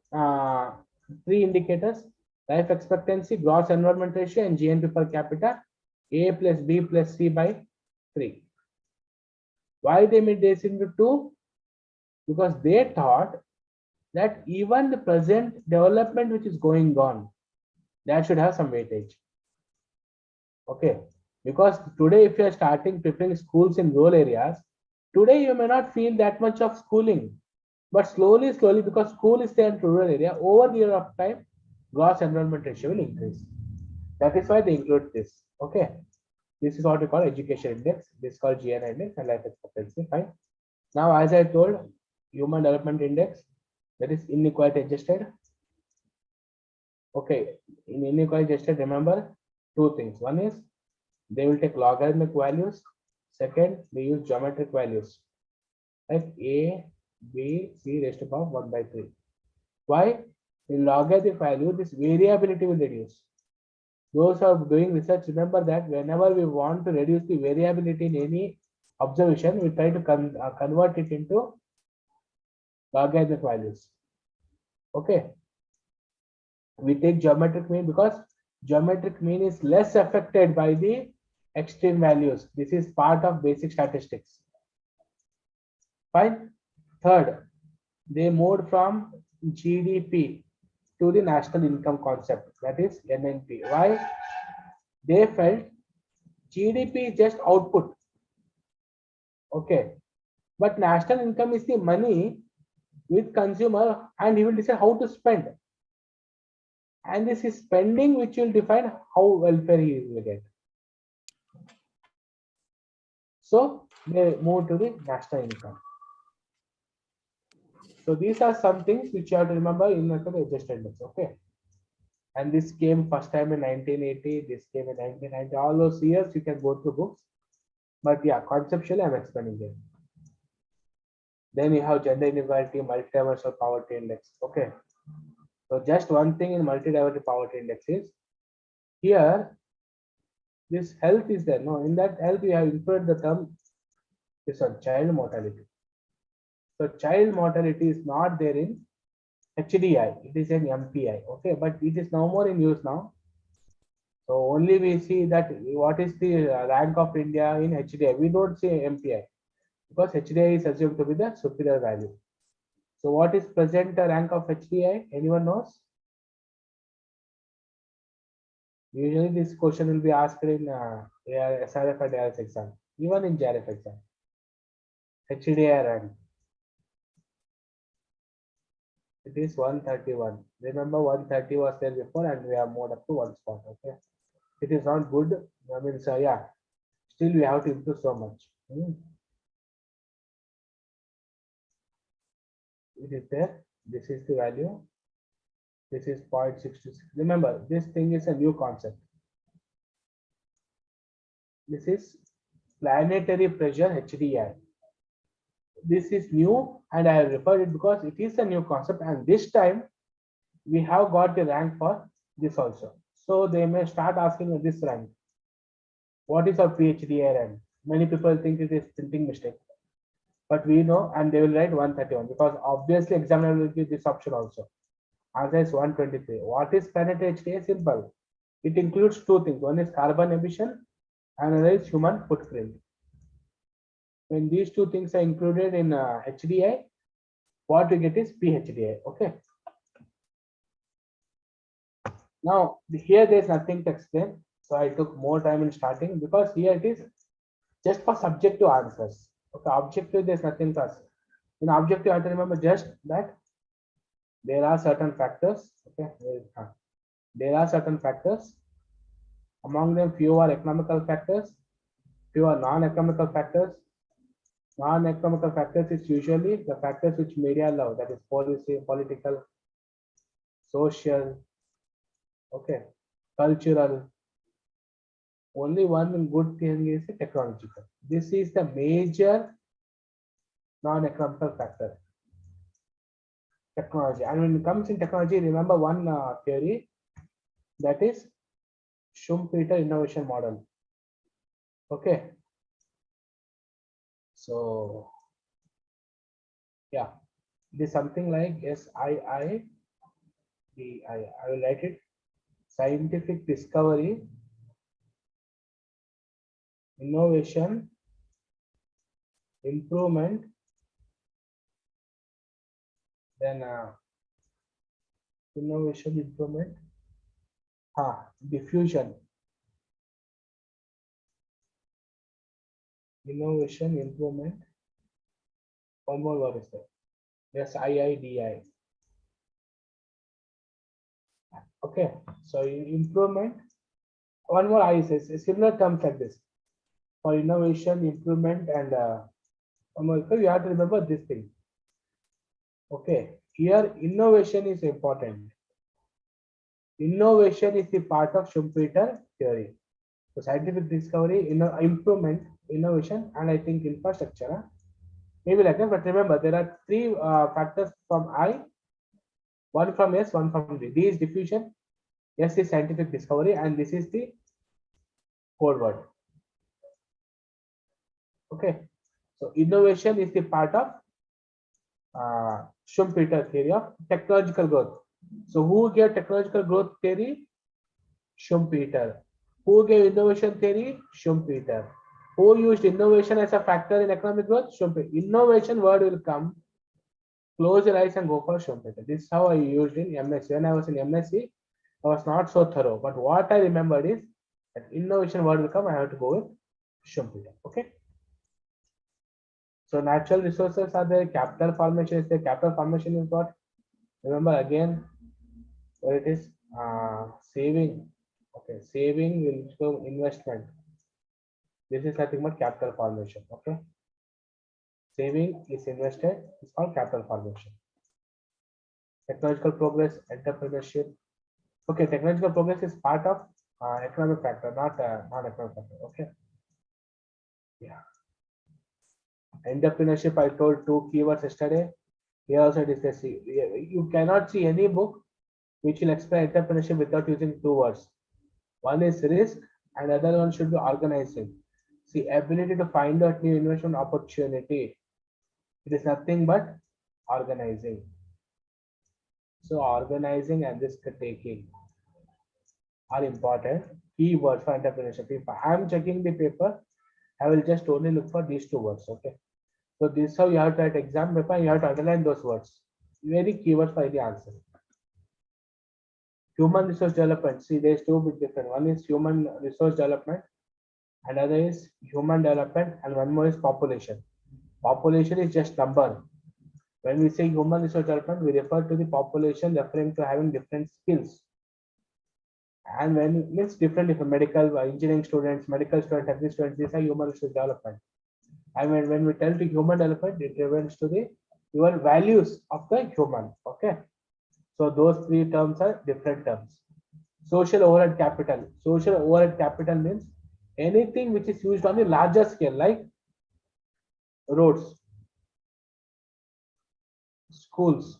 three indicators: life expectancy, gross enrollment ratio, and GNP per capita, A plus B plus C by 3. Why they made this into 2? Because they thought that even the present development which is going on, that should have some weightage. Okay, because today if you are starting preparing schools in rural areas, today you may not feel that much of schooling, but slowly, because school is there in rural area, over the year of time, gross enrollment ratio will increase. That is why they include this. Okay, this is what we call education index. This is called GNI index and life expectancy. Fine. Now, as I told, human development index, that is inequality adjusted. Okay, in inequality adjusted, remember two things. One is they will take logarithmic values. Second, they use geometric values like A, B, C raised to power 1 by 3. Why? In logarithmic value, this variability will reduce. Those who are doing research, remember that whenever we want to reduce the variability in any observation, we try to convert it into logarithmic values. Okay. We take geometric mean because geometric mean is less affected by the extreme values. This is part of basic statistics. Fine. Third, they moved from GDP to the national income concept, that is NNP. Why? They felt GDP is just output. Okay. But national income is the money with consumer and he will decide how to spend. And this is spending which will define how welfare he will get. So they move to the national income. So these are some things which you have to remember in the adjusted index. Okay. And this came first time in 1980, this came in 1990. All those years you can go through books. But yeah, conceptually I'm explaining it. Then you have gender inequality, multidimensional poverty index. Okay. So just one thing in multidimensional poverty index is here this health is there. No, in that health we have included the term this one, child mortality. So child mortality is not there in HDI, it is in MPI. Okay, but it is no more in use now. So only we see that what is the rank of India in HDI. We don't say MPI because HDI is assumed to be the superior value. So what is present rank of HDI? Anyone knows? Usually this question will be asked in SRF and ARS exam, even in JRF exam. HDI rank. It is 131. Remember 130 was there before and we have moved up to one spot. Okay. It is not good. I mean, so yeah, still we have to improve so much. It is there. This is the value. This is 0.66. Remember, this thing is a new concept. This is planetary pressure HDI. This is new and I have referred it because it is a new concept and this time we have got the rank for this also. So they may start asking this rank. What is our PhD rank? Many people think it is printing mistake. but we know, and they will write 131 because obviously examiner will give this option also. Answer is 123. What is planet HDA? Simple. It includes two things. One is carbon emission, and another is human footprint. When these two things are included in HDI, what we get is PHDI. Okay. Now here there is nothing to explain, so I took more time in starting because here it is just for subjective answers. Okay, objective there's nothing to us. In objective, I have to remember just that there are certain factors. Okay, there are certain factors. Among them, few are economical factors, few are non-economical factors. Non-economical factors is usually the factors which media love, that is policy, political, social, okay, cultural. Only one good thing is technological. This is the major non-economical factor. Technology. And when it comes in technology, remember one theory, that is Schumpeter innovation model. Okay. So yeah, it is something like SIIDI. I will write it. Scientific discovery, innovation, improvement, then innovation, improvement, diffusion, innovation, improvement. One more word is there. Yes, IIDI. Okay, so improvement. One more I says similar terms like this for innovation, improvement, and one more. So you have to remember this thing. Okay, here innovation is important. Innovation is the part of Schumpeter theory. So scientific discovery, improvement, innovation, and I think infrastructure. Maybe like that, but remember there are three factors from I, one from S, one from D. D is diffusion, S is scientific discovery, and this is the code word. Okay, so innovation is the part of Schumpeter theory of technological growth. So who gave technological growth theory? Schumpeter. Who gave innovation theory? Schumpeter. Who used innovation as a factor in economic growth? Schumpeter. Innovation word will come. Close your eyes and go for Schumpeter. This is how I used in MSc. When I was in MSc, I was not so thorough. But what I remembered is that innovation word will come. I have to go with Schumpeter. Okay. So natural resources are there. Capital formation is there. Capital formation is what? Remember again, where it is saving. Okay, saving will become investment. This is nothing but capital formation. Okay, saving is invested. It's called capital formation. Technological progress, entrepreneurship. Okay, technological progress is part of economic factor, not non-economic factor. Okay. Yeah. Entrepreneurship. I told two keywords yesterday. Here also it is the C. You cannot see any book which will explain entrepreneurship without using two words. One is risk, and other one should be organizing. See, ability to find out new investment opportunity. It is nothing but organizing. So organizing and risk taking are important keywords for entrepreneurship. If I am checking the paper, I will just only look for these two words. Okay. So this is how you have to write exam paper. You have to underline those words. Very keywords for the answer. Human resource development. See, there's two bit different. One is human resource development, another is human development, and one more is population. Population is just number. When we say human resource development, we refer to the population referring to having different skills. And when it means different medical, engineering students, medical students, technical students, these are human resource development. And when we tell to human development, it refers to the your values of the human. Okay. So those three terms are different terms. Social overhead capital. Social overhead capital means anything which is used on a larger scale, like roads, schools.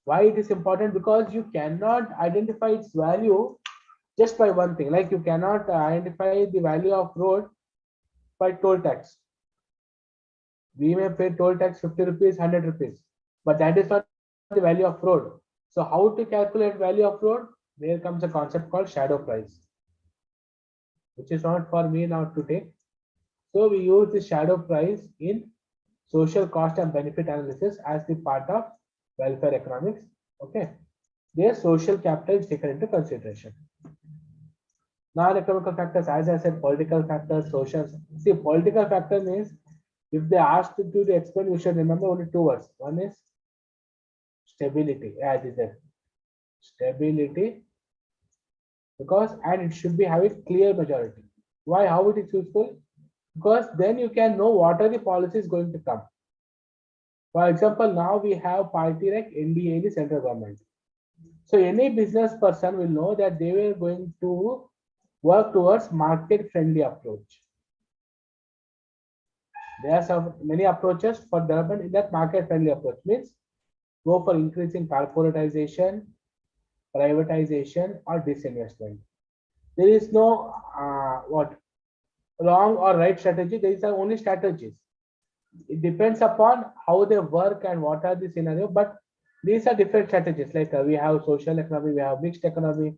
Why it is important? Because you cannot identify its value just by one thing. Like you cannot identify the value of road by toll tax. We may pay toll tax 50 rupees, 100 rupees, but that is not the value of road. So how to calculate value of road? There comes a concept called shadow price, which is not for me now to take. So we use the shadow price in social cost and benefit analysis as the part of welfare economics. Okay. Their social capital is taken into consideration. Non-economical factors, as I said, political factors, social. See, political factor means if they asked you to explain, you should remember only two words. One is stability, as is there. Stability, because and it should be having clear majority. Why? How it is useful? Because then you can know what are the policies going to come. For example, now we have party like NDA in the central government. So any business person will know that they were going to work towards market friendly approach. There are some many approaches for development. In that market friendly approach means go for increasing corporatization, privatization, or disinvestment. There is no what wrong or right strategy. These are only strategies. It depends upon how they work and what are the scenario. But these are different strategies. Like we have social economy, we have mixed economy,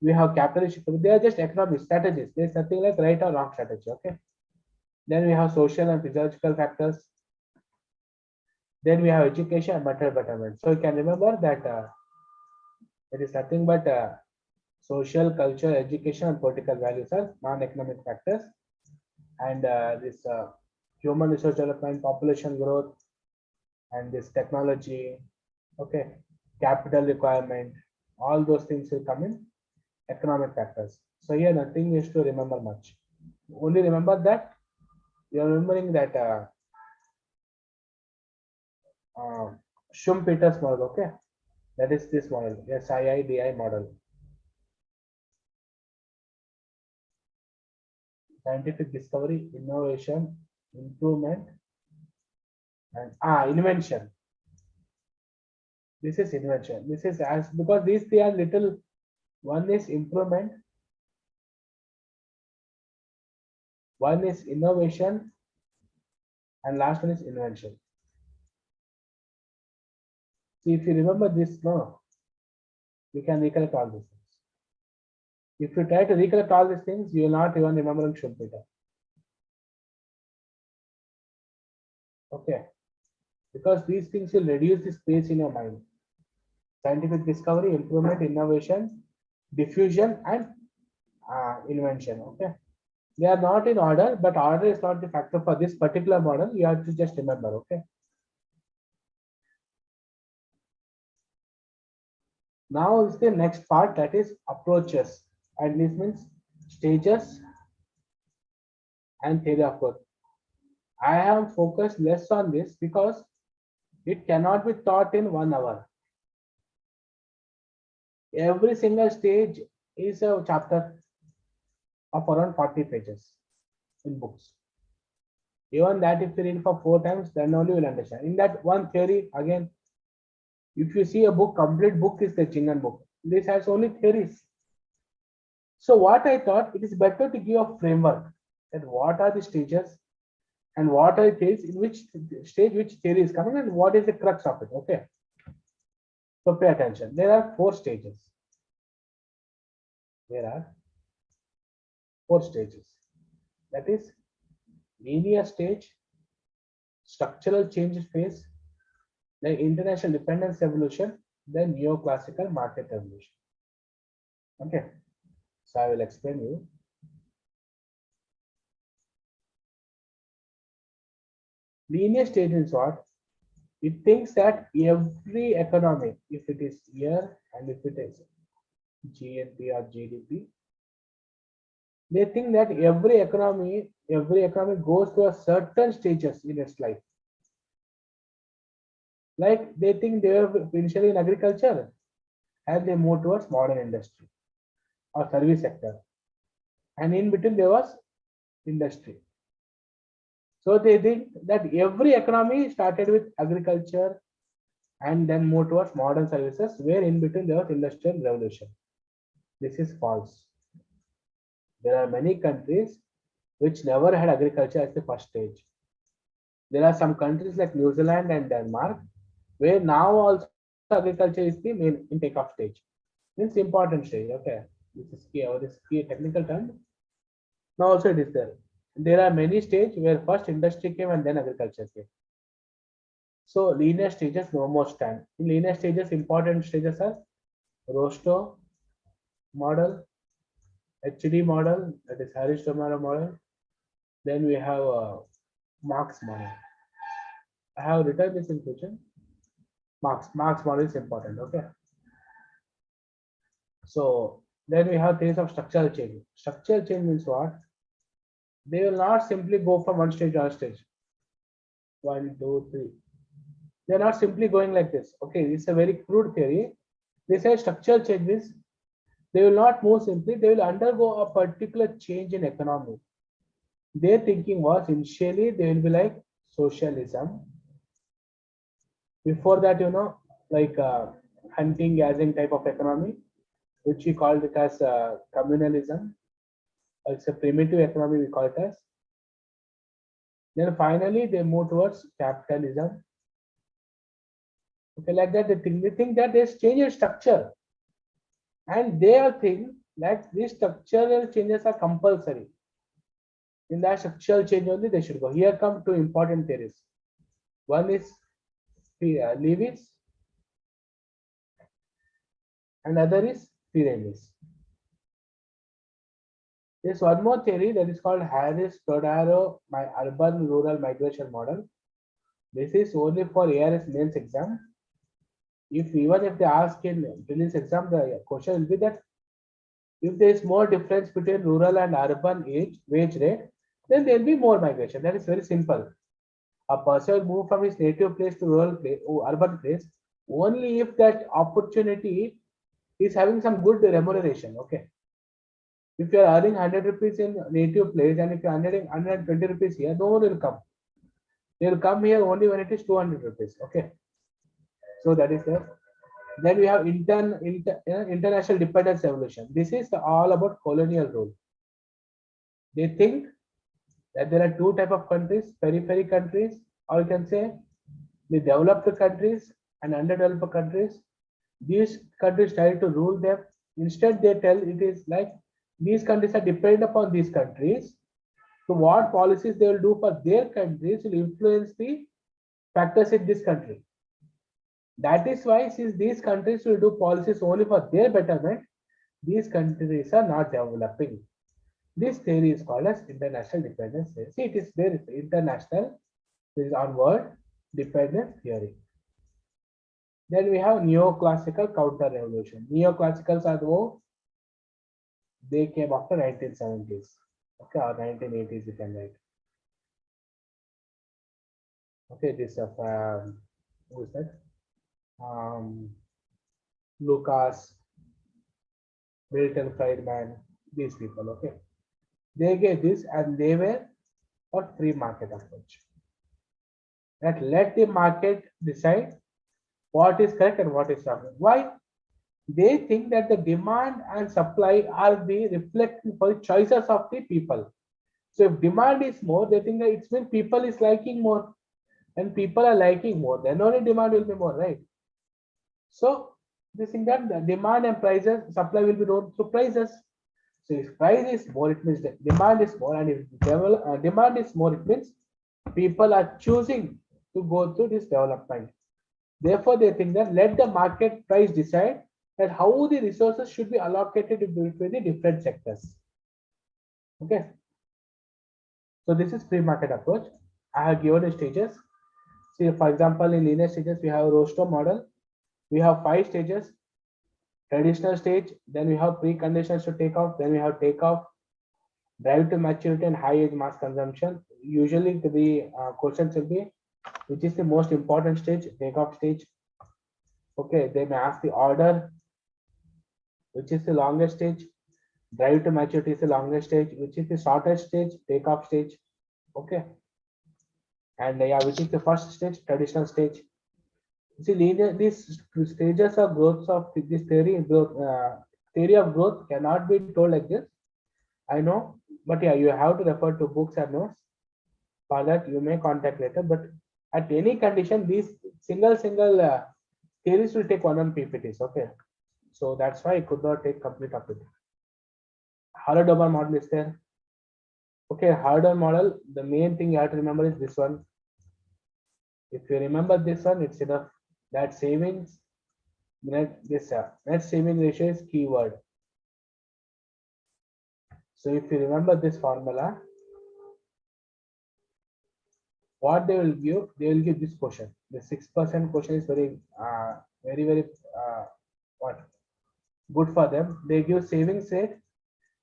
we have capitalist economy. They are just economic strategies. There's nothing like right or wrong strategy. Okay. Then we have social and physiological factors. Then we have education and material betterment. So you can remember that it is nothing but social, culture, education, and political values are non-economic factors. And this human resource development, population growth, and this technology, okay, capital requirement, all those things will come in economic factors. So here nothing is to remember much. Only remember that you are remembering that Schumpeter's model, okay? That is this model, SIIDI model. Scientific discovery, innovation, improvement, and invention. This is invention. This is as because these three are little. One is improvement, one is innovation, and last one is invention. See, if you remember this, no, you can recollect all these things. If you try to recollect all these things, you will not even remember Schumpeter. Okay, because these things will reduce the space in your mind. Scientific discovery, improvement, innovation, diffusion, and invention. Okay, they are not in order, but order is not the factor for this particular model. You have to just remember. Okay. Now is the next part, that is approaches, and this means stages and theory of growth. I have focused less on this because it cannot be taught in 1 hour. Every single stage is a chapter of around 40 pages in books. Even that, if you read for 4 times, then only you will understand. In that one theory, again, if you see a book, complete book is the Chingan book. This has only theories. So what I thought, it is better to give a framework that what are the stages and what are the theories, in which stage which theory is coming and what is the crux of it. Okay. So pay attention. There are 4 stages. There are 4 stages. That is linear stage, structural change phase, then international dependence evolution, then neoclassical market evolution. Okay. So I will explain you. Linear stage is what? It thinks that every economy, if it is year and if it is GNP or GDP, they think that every economy goes through a certain stages in its life. Like they think they were initially in agriculture and they move towards modern industry or service sector. And in between there was industry. So they think that every economy started with agriculture and then moved towards modern services, where in between there was industrial revolution. This is false. There are many countries which never had agriculture as the first stage. There are some countries like New Zealand and Denmark where now also agriculture is the main intake of stage. Means important stage. Okay, this is key. Or this key technical term. Now also it is there. There are many stages where first industry came and then agriculture came. So linear stages no more stand. In linear stages, important stages are Rostow model, HD model, that is Harris Tomorrow model. Then we have Marx model. I have written this in question. Marx model is important. Okay. So then we have theories of structural change. Structural change means what? They will not simply go from one stage to another stage. 1, 2, 3. They're not simply going like this. Okay, it's a very crude theory. They say structural changes. They will not move simply. They will undergo a particular change in economy. Their thinking was initially they will be like socialism. Before that, like hunting, gathering type of economy, which we called it as communalism. It's a primitive economy, we call it as. Then finally, they move towards capitalism. Okay, like that, they think that there's change in structure. And they are think that these structural changes are compulsory. In that structural change only they should go. Here come two important theories. One is Lewis and other is Pyrenees. There's one more theory that is called Harris-Todaro urban-rural migration model. This is only for ARS mains exam. Even if they ask in prelims exam, the question will be that if there is more difference between rural and urban wage rate, then there will be more migration. That is very simple. A person will move from his native place to rural place, urban place, only if that opportunity is having some good remuneration. Okay. If you are earning 100 rupees in native place and if you are earning 120 rupees here, no one will come. They will come here only when it is 200 rupees. Okay. So that is there. Then we have international dependence evolution. This is all about colonial rule. They think that there are two type of countries, periphery countries, or you can say the developed countries and underdeveloped countries. These countries try to rule them. Instead, they tell it is like these countries are dependent upon these countries. So what policies they will do for their countries will influence the factors in this country. That is why since these countries will do policies only for their betterment, these countries are not developing. This theory is called as international dependence theory. See, it is there, international, this is onward dependence theory. Then we have neoclassical counter revolution. Neoclassicals are those they came after 1970s. Okay, or 1980s, you can write. Okay, this of who is that? Lucas, Milton Friedman, these people. Okay, they gave this and they were for free market approach. That let the market decide what is correct and what is wrong. Why? They think that the demand and supply are the reflecting for the choices of the people. So if demand is more, they think that it's when people is liking more, and people are liking more, then only demand will be more, right? So they think that the demand and prices, supply will be known through prices. So if price is more, it means that demand is more, and if demand is more, it means people are choosing to go through this development. Therefore, they think that let the market price decide that how the resources should be allocated between the different sectors. Okay. So this is free market approach. I have given the stages. See, for example, in linear stages, we have Rostow model. We have 5 stages. Traditional stage, then we have preconditions to take off, then we have takeoff, drive to maturity, and high age mass consumption. Usually, the questions will be which is the most important stage, takeoff stage. Okay, they may ask the order, which is the longest stage. Drive to maturity is the longest stage, which is the shortest stage, takeoff stage. Okay, and yeah, which is the first stage, traditional stage. See, linear these stages of growth of this theory of growth cannot be told like this. I know, but yeah, you have to refer to books and notes. For that, you may contact later, but at any condition, these single theories will take one PPTs. Okay, so that's why I could not take complete up it. Holodomer model is there. Okay, Holodomer model. The main thing you have to remember is this one. If you remember this one, it's enough. That savings net saving ratio is keyword. So if you remember this formula, what they will give this question. The 6% question is very what good for them. They give savings rate,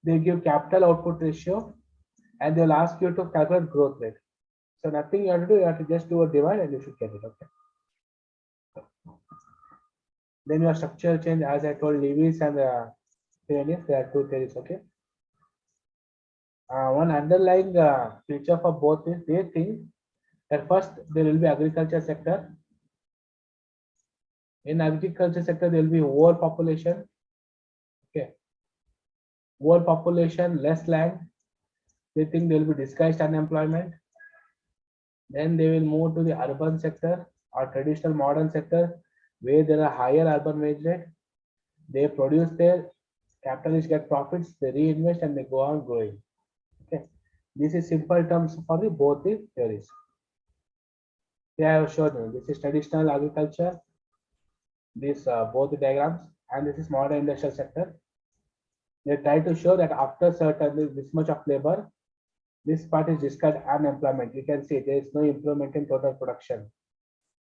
they give capital output ratio, and they'll ask you to calculate growth rate. So nothing you have to do, you have to just do a divide and you should get it. Okay. Then your structure change, as I told, Lewis and Pyrenees, there are two theories. Okay. One underlying feature for both is they think that first there will be agriculture sector. In agriculture sector, there will be overpopulation. Okay. Overpopulation, less land. They think there will be disguised unemployment. Then they will move to the urban sector or traditional modern sector where there are higher urban wage rate. They produce their capitalists get profits, they reinvest and they go on growing. Okay, this is simple terms for the both the theories. They have shown you this is traditional agriculture, this both the diagrams, and this is modern industrial sector. They try to show that after certain this much of labor, this part is discard unemployment. You can see there is no improvement in total production.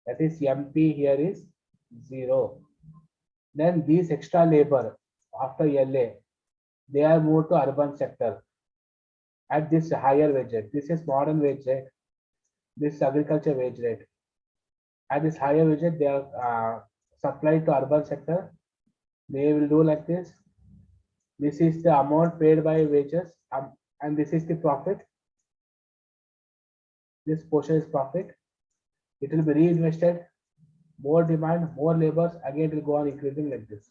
That is MP here is 0. Then these extra labor after LA, they are moved to urban sector at this higher wage rate. This is modern wage rate. This is agriculture wage rate. At this higher wage rate, they are supplied to urban sector. They will do like this. This is the amount paid by wages, and this is the profit. This portion is profit. It will be reinvested. More demand, more labors. Again, it will go on increasing like this.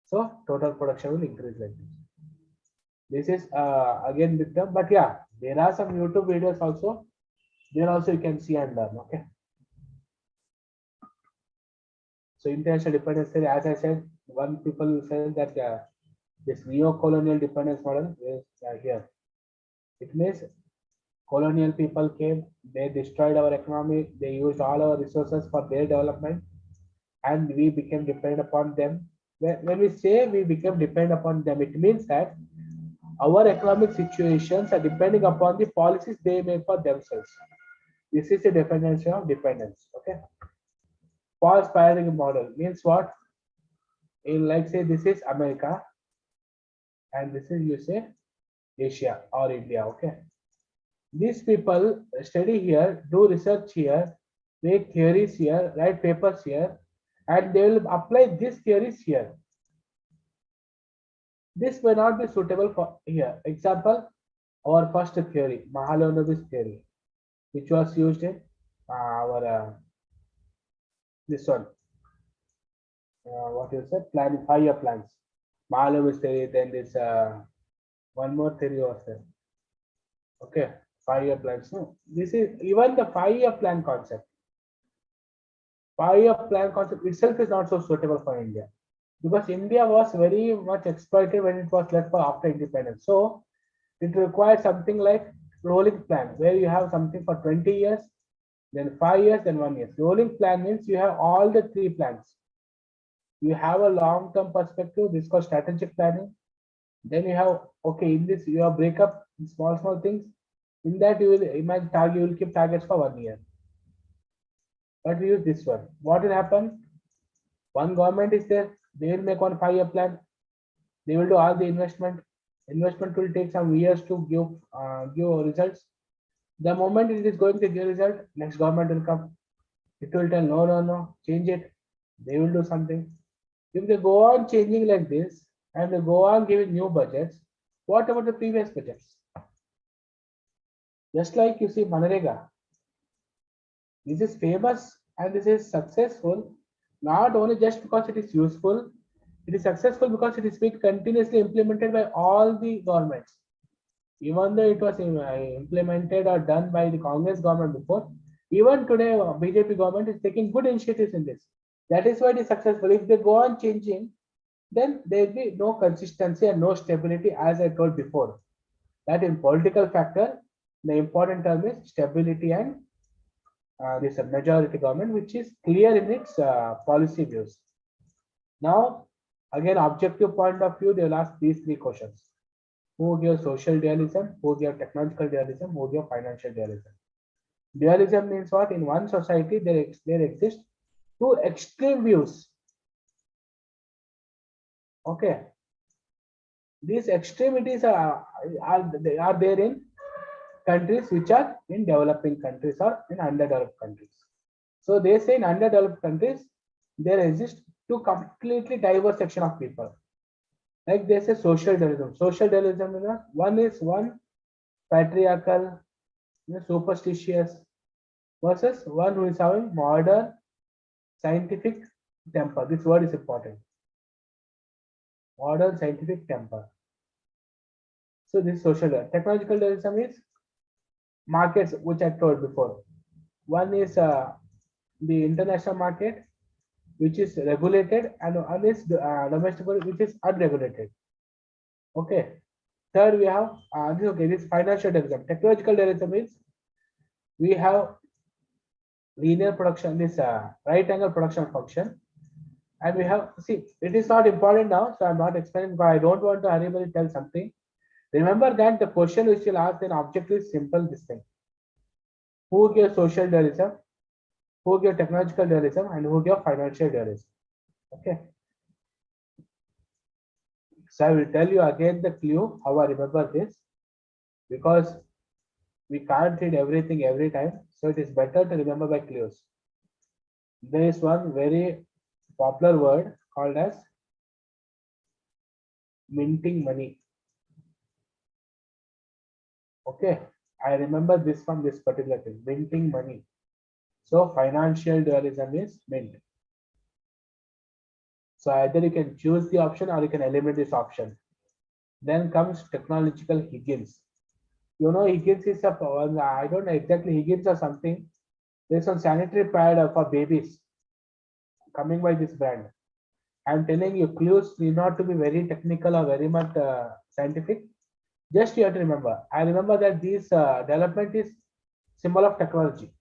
So total production will increase like this. This is again big term, but yeah, there are some YouTube videos also. There also you can see and learn. Okay. So international dependence theory, as I said, one people say that this neo-colonial dependence model is here. It means colonial people came, they destroyed our economy, they used all our resources for their development, and we became dependent upon them. When we say we became dependent upon them, it means that our economic situations are depending upon the policies they make for themselves. This is the definition of dependence. Okay. False paradigm model means what? In like say this is America, and this is you say Asia or India. Okay. These people study here, do research here, make theories here, write papers here, and they will apply these theories here. This may not be suitable for here. Example, our first theory, Mahalanobis theory, which was used in our this one. What you said? Plan 5-year plans. Mahalanobis theory. Then this one more theory was there. Okay, 5-year plans. No, this is even the 5-year plan concept. 5-year plan concept itself is not so suitable for India, because India was very much exploited when it was left for after independence. So it requires something like rolling plan, where you have something for 20 years, then 5 years, then 1 year. Rolling plan means you have all the 3 plans. You have a long-term perspective. This is called strategic planning. Then you have, okay, in this you have breakup in small things. In that you will imagine target, you will keep targets for 1 year. But we use this one. What will happen? One government is there, they will make one 5-year plan. They will do all the investment. Investment will take some years to give results. The moment it is going to give result, next government will come. It will tell no, change it. They will do something. If they go on changing like this and they go on giving new budgets, what about the previous budgets? Just like you see Manrega, this is famous and this is successful, not only just because it is useful, it is successful because it is being continuously implemented by all the governments. Even though it was implemented or done by the Congress government before, even today BJP government is taking good initiatives in this. That is why it is successful. If they go on changing, then there will be no consistency and no stability, as I told before. That in political factor, the important term is stability and this majority government, which is clear in its policy views. Now, again, objective point of view, they will ask these three questions. Who give social dualism? Who give technological dualism? Who give financial dualism? Dualism means what? In one society, there exist two extreme views. Okay, these extremities are there in countries which are in developing countries or in underdeveloped countries. So they say in underdeveloped countries there exist two completely diverse section of people. Like they say social dualism. Social dualism is one patriarchal, superstitious versus one who is having modern scientific temper. This word is important. Modern scientific temper. So this is social dualism. Technological dualism is markets, which I told before. One is the international market, which is regulated, and one is domestic, which is unregulated. Okay. Third, we have this financial dualism. Technological dualism means we have linear production, this right angle production function, and we have, see, it is not important now, so I'm not explaining, but I don't want to hurry tell something. Remember that the question which will ask an object is simple, this thing. Who gave social dualism? Who gave technological dualism? And who gave financial dualism? Okay. So I will tell you again the clue how I remember this, because we can't read everything every time, so it is better to remember by clues. There is one very popular word called as minting money. Okay, I remember this from this particular thing, minting money. So financial dualism is mint. So either you can choose the option or you can eliminate this option. Then comes technological Higgins. You know, Higgins is a, I don't know exactly Higgins or something. There's some sanitary pad for babies coming by this brand. I'm telling you, clues need not to be very technical or very much scientific. Just you have to remember. I remember that this development is symbol of technology.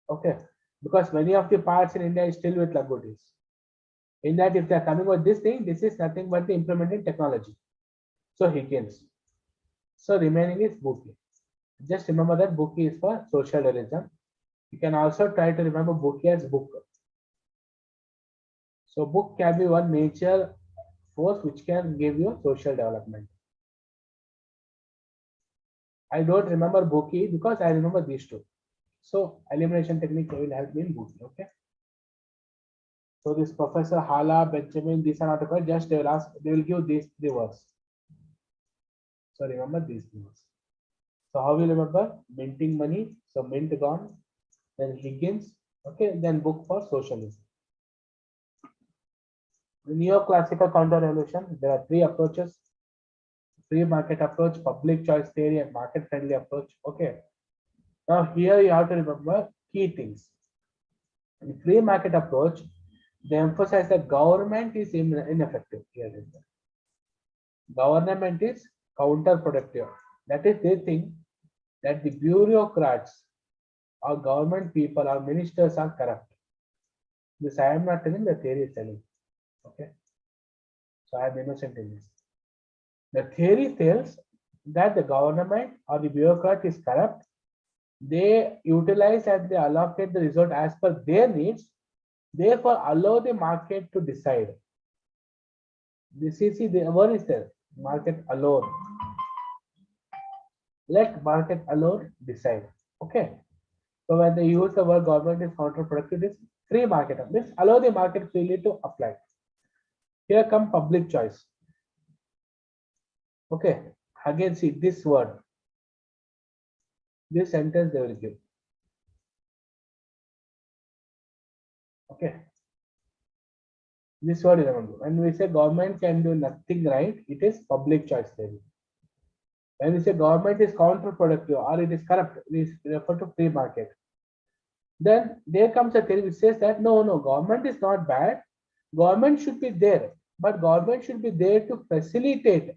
Okay, because many of the parts in India is still with languages. In that, if they are coming with this thing, this is nothing but the implementing technology. So Higgins. So remaining is Bookie. Just remember that Bookie is for social realism. You can also try to remember Bookie as book. So book can be one major force which can give you social development. I don't remember Bookie because I remember these two. So elimination technique will help me in Bookie. Okay. So this Professor Hala, Benjamin, these are not required. Just they will ask, they will give these three words. So remember these three words. So how will you remember? Minting money. So mint gone. Then Higgins. Okay. Then book for socialism. The neoclassical counter-revolution. There are three approaches: free market approach, public choice theory, and market-friendly approach. Okay. Now here you have to remember key things. In free market approach, they emphasize that government is ineffective. Here is that. Government is counterproductive. That is, they think that the bureaucrats or government people or ministers are corrupt. This I am not telling, the theory is telling. Okay. So I am innocent in this. The theory tells that the government or the bureaucrat is corrupt. They utilize and they allocate the result as per their needs. Therefore, allow the market to decide. This is the word is there. Market alone. Let market alone decide. Okay. So when they use the word government is counterproductive, this free market. This allow the market freely to apply. Here come public choice. Okay. Again, see this word. This sentence they will give. Okay. This word remember. When we say government can do nothing right, it is public choice theory. When we say government is counterproductive or it is corrupt, we refer to free market. Then there comes a theory which says that no, government is not bad. Government should be there, but government should be there to facilitate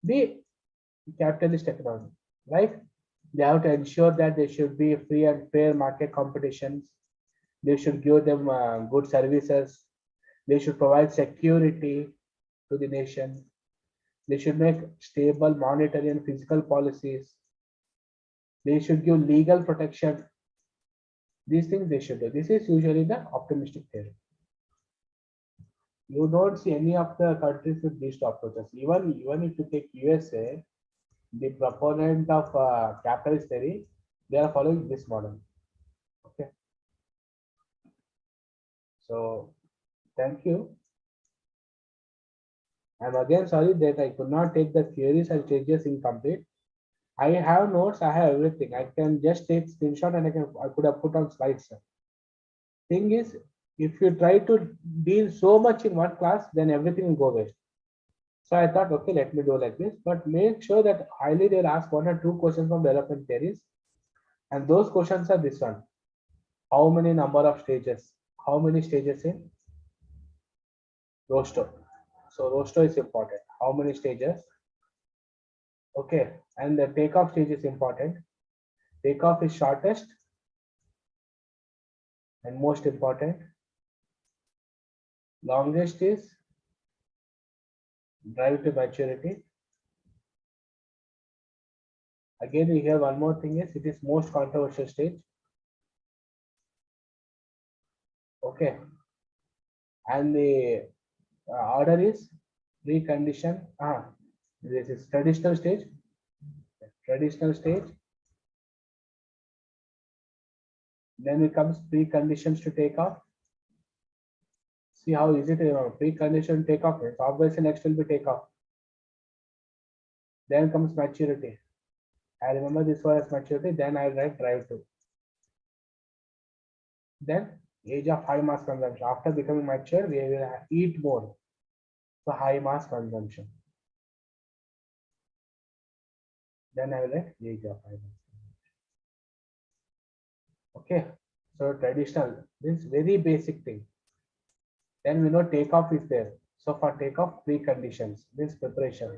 the capitalist economy, right? They have to ensure that there should be free and fair market competitions. They should give them good services. They should provide security to the nation. They should make stable monetary and physical policies. They should give legal protection. These things they should do. This is usually the optimistic theory. You don't see any of the countries with these two approaches. Even if you take USA, the proponent of capitalist theory, they are following this model. Okay. So thank you. I'm again sorry that I could not take the theories and changes incomplete. I have notes, I have everything. I can just take screenshot and I could have put on slides. Thing is, if you try to deal so much in one class, then everything will go waste. So I thought, okay, let me do like this, but make sure that highly they'll ask one or two questions from development theories. And those questions are this one. How many number of stages? How many stages in roaster? So roaster is important. How many stages? Okay, and the takeoff stage is important. Takeoff is shortest and most important. Longest is drive to maturity. Again, we have one more thing is it is most controversial stage. Okay, and the order is precondition. This is traditional stage. Traditional stage. Then it comes preconditions to take off. See how easy to remember. Precondition takeoff is obviously next will be takeoff. Then comes maturity. I remember this one as maturity. Then I write drive to. Then age of high mass consumption. After becoming mature, we will eat more. So high mass consumption. Then I will write age of high mass consumption. Okay. So traditional means very basic thing. Then we know takeoff is there. So for takeoff, preconditions means preparation.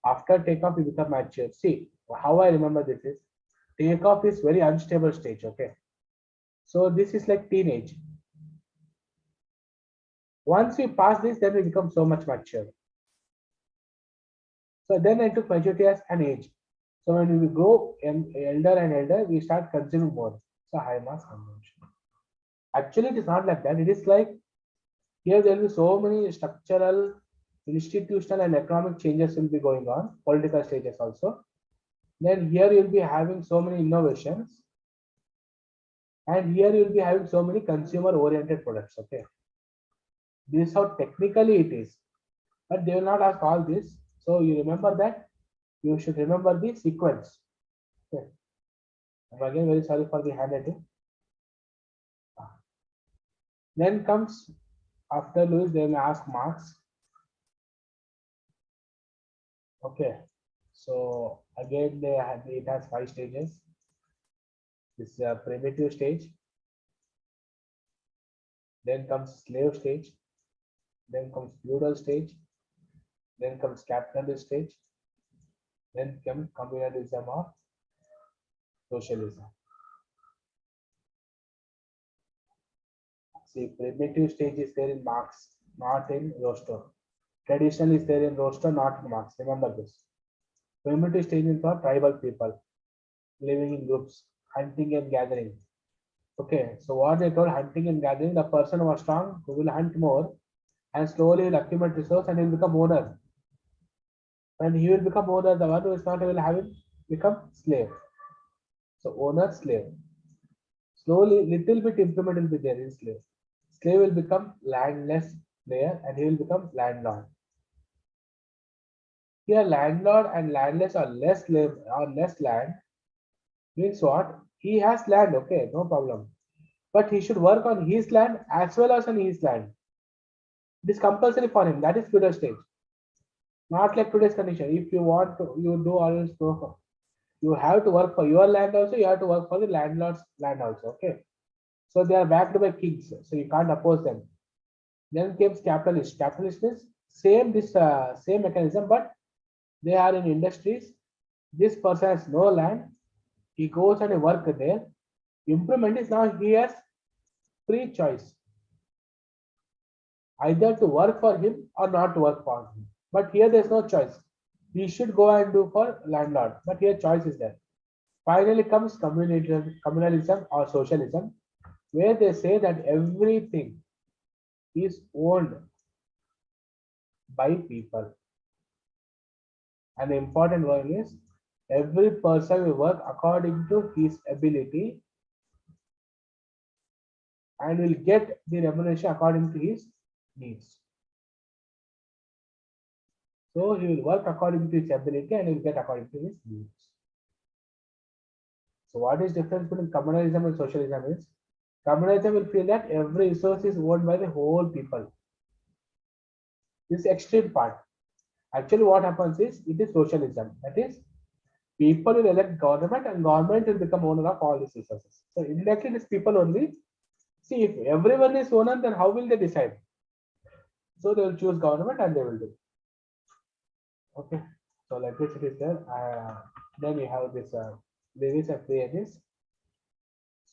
After takeoff, you become mature. See how I remember this is takeoff is very unstable stage. Okay. So this is like teenage. Once we pass this, then we become so much mature. So then I took maturity as an age. So when we grow elder and elder, we start consuming more. So high mass consumption. Actually, it is not like that. It is like here there will be so many structural, institutional, and economic changes will be going on, political stages also. Then here you'll be having so many innovations, and here you'll be having so many consumer-oriented products. Okay, this is how technically it is, but they will not ask all this. So you remember that. You should remember the sequence. Okay. I'm again very sorry for the handwriting. Then comes after Lewis, they may ask Marx. Okay, so again it has 5 stages. This is a primitive stage. Then comes slave stage. Then comes feudal stage. Then comes capitalist stage. Then comes communalism or socialism. See, primitive stage is there in Marx, not in Rostow. Traditional is there in Rostow, not in Marx. Remember this. Primitive stage is for tribal people living in groups, hunting and gathering. Okay, so what they told hunting and gathering, the person who was strong who will hunt more and slowly will accumulate resource and he will become owner. When he will become owner, the one who is not will have him become slave. So owner, slave. Slowly, little bit improvement will be there in slave. Slave will become landless player and he will become landlord. Here, landlord and landless or less slave or less land means what? He has land, okay, no problem. But he should work on his land as well as on his land. It is compulsory for him. That is feudal stage. Not like today's condition. If you want to, you do always go for, you have to work for your land also, you have to work for the landlord's land also. Okay. So they are backed by kings, so you can't oppose them. Then comes capitalist. Capitalist is same this same mechanism, but they are in industries. This person has no land. He goes and work there. Improvement is now he has free choice, either to work for him or not to work for him. But here there's no choice. He should go and do for landlord. But here choice is there. Finally comes communalism or socialism, where they say that everything is owned by people. And the important one is every person will work according to his ability and will get the remuneration according to his needs. So he will work according to his ability and he will get according to his needs. So what is difference between communalism and socialism is communalism will feel that every resource is owned by the whole people. This extreme part. Actually, what happens is it is socialism. That is, people will elect government and government will become owner of all these resources. So indirectly, it is people only. See, if everyone is owner, then how will they decide? So they will choose government and they will do. Okay. So like this, it is there. Then we have this. There is a this.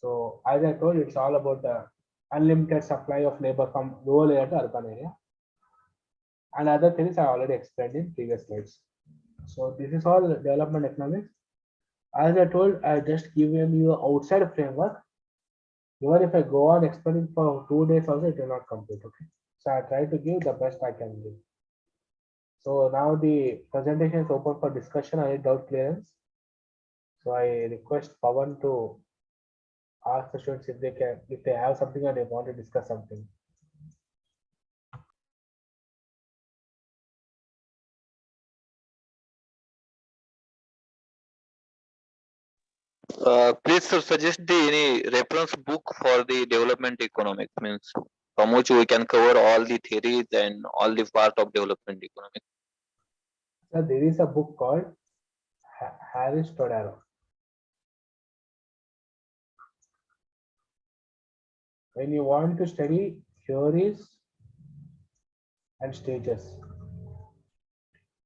So as I told you, it's all about the unlimited supply of labor from rural area to urban area. And other things I already explained in previous slides. So this is all development economics. As I told, I just given you outside framework. Even if I go on explaining for 2 days also, it will not complete. Okay. So I try to give the best I can give. So now the presentation is open for discussion. I need doubt clearance. So I request Pawan to ask the students if they can, if they have something or they want to discuss something. Please sir, suggest any reference book for the development economics, means from which we can cover all the theories and all the part of development economics. So there is a book called Harris Todaro. When you want to study theories and stages,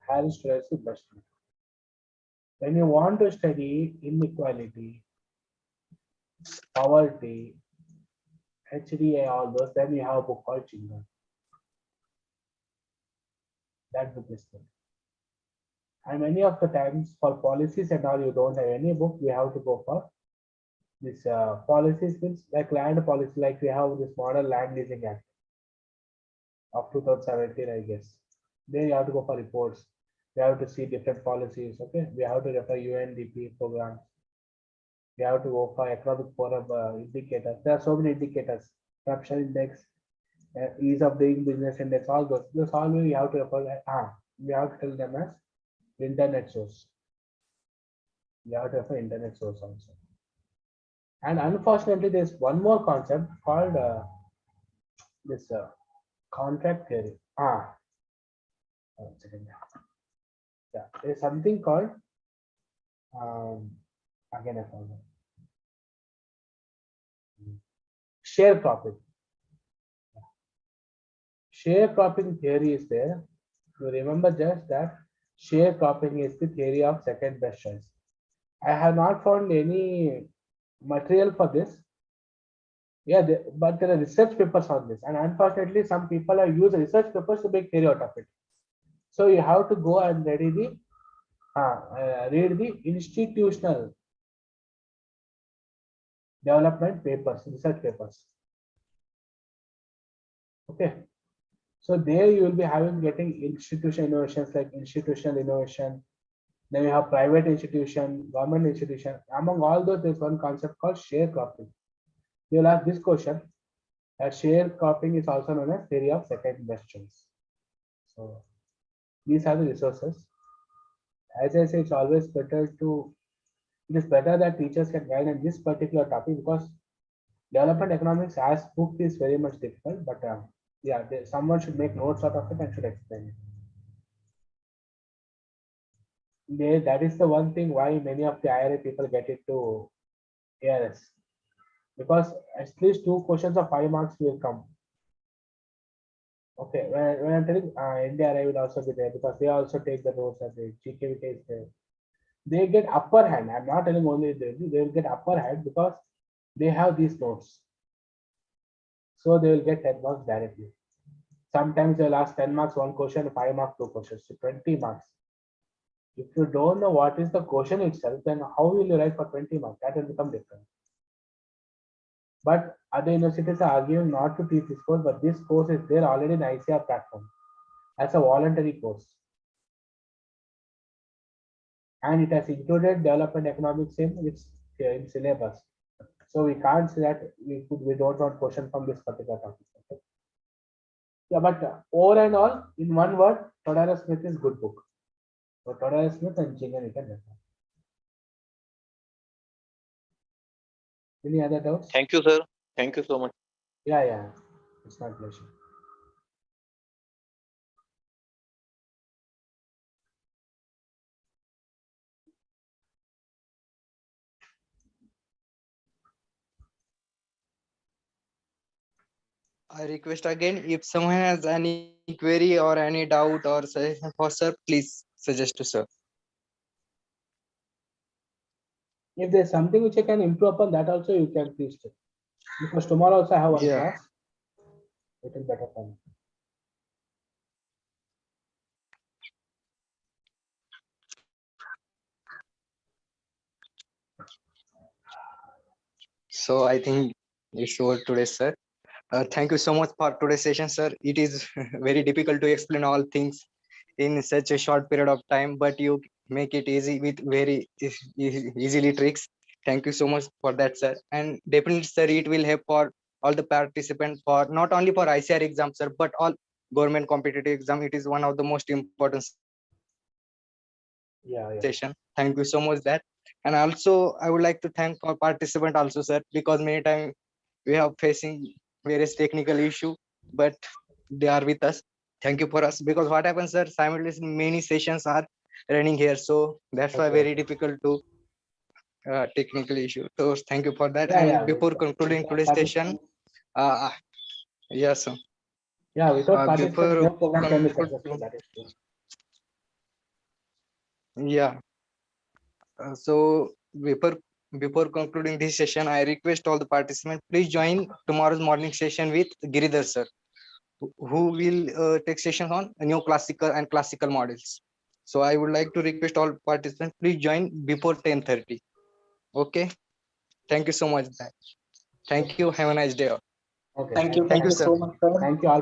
Harris Todaro is the best one. When you want to study inequality, poverty, HDA, all those, then you have a book called Chingan. That book is good. And many of the times for policies and all, you don't have any book, we have to go for this policies means like land policy, like we have this Model Land Leasing Act of 2017, I guess. Then you have to go for reports. We have to see different policies. Okay, we have to refer UNDP programs. We have to go for economic forum indicators. There are so many indicators: corruption index, ease of doing business index. All those. Those all we have to refer. We have to tell them as internet source. We have to refer internet source also. And unfortunately, there's one more concept called this contract theory. One second. Yeah, there's something called again I found it. Sharecropping. Sharecropping theory is there. You remember just that sharecropping is the theory of second best choice. I have not found any material for this. Yeah, but there are research papers on this, and unfortunately, some people have used research papers to make theory out of it. So you have to go and read the institutional development papers, research papers. Okay. So there you will be having getting institutional innovations like institutional innovation. Then you have private institution, government institution. Among all those, there's one concept called sharecropping. You'll ask this question: that sharecropping is also known as theory of second best choice. So these are the resources. As I say, it's always better to. It is better that teachers can guide in this particular topic because development economics as book is very much difficult. But yeah, someone should make notes out of it and should explain it. that is the one thing why many of the IRA people get it to ARS, because at least 2 questions of 5 marks will come. Okay, when I'm telling NDRI will also be there because they also take the notes and the GKVK is there. They get upper hand. I'm not telling only they will get upper hand because they have these notes. So they will get 10 marks directly. Sometimes they'll ask 10 marks one question, 5 marks 2 questions, so 20 marks. If you don't know what is the question itself, then how will you write for 20 marks? That will become different. But other universities are arguing not to teach this course, but this course is there already in ICAR platform as a voluntary course. And it has included development economics in its syllabus. So we can't say that we don't want question from this particular topic. Okay? Yeah, but over and all, in one word, Todara Smith is good book. So Todara Smith and Jingan you can refer. Any other doubts? Thank you, sir. Thank you so much. Yeah. It's my pleasure. I request again, if someone has any query or any doubt or suggestion for sir, please suggest to sir. If there's something which I can improve upon, that also you can please check. Because tomorrow also I have one Yeah. class. It will better for me. So I think it's over today, sir. Thank you so much for today's session, sir. It is very difficult to explain all things in such a short period of time, but you make it easy with very easily tricks. Thank you so much for that, sir. And definitely, sir, it will help for all the participants for not only for ICR exam, sir, but all government competitive exam. It is one of the most important session. Yeah. Thank you so much that. And also, I would like to thank for participant also, sir, because many times we are facing various technical issue, but they are with us. Thank you for us, because what happens, sir, simultaneously many sessions are running here, so that's why very difficult to technical issue. So thank you for that. And before concluding today's session, uh, yes, sir. Yeah, without participants, Before no program can be successful. concluding, That is true. yeah. So before concluding this session, I request all the participants, please join tomorrow's morning session with Giridhar sir, who will take sessions on neoclassical and classical models. So I would like to request all participants, please join before 10:30. Okay. Thank you so much. Thank you. Have a nice day. Okay. Thank you. Thank you, sir. Thank you all.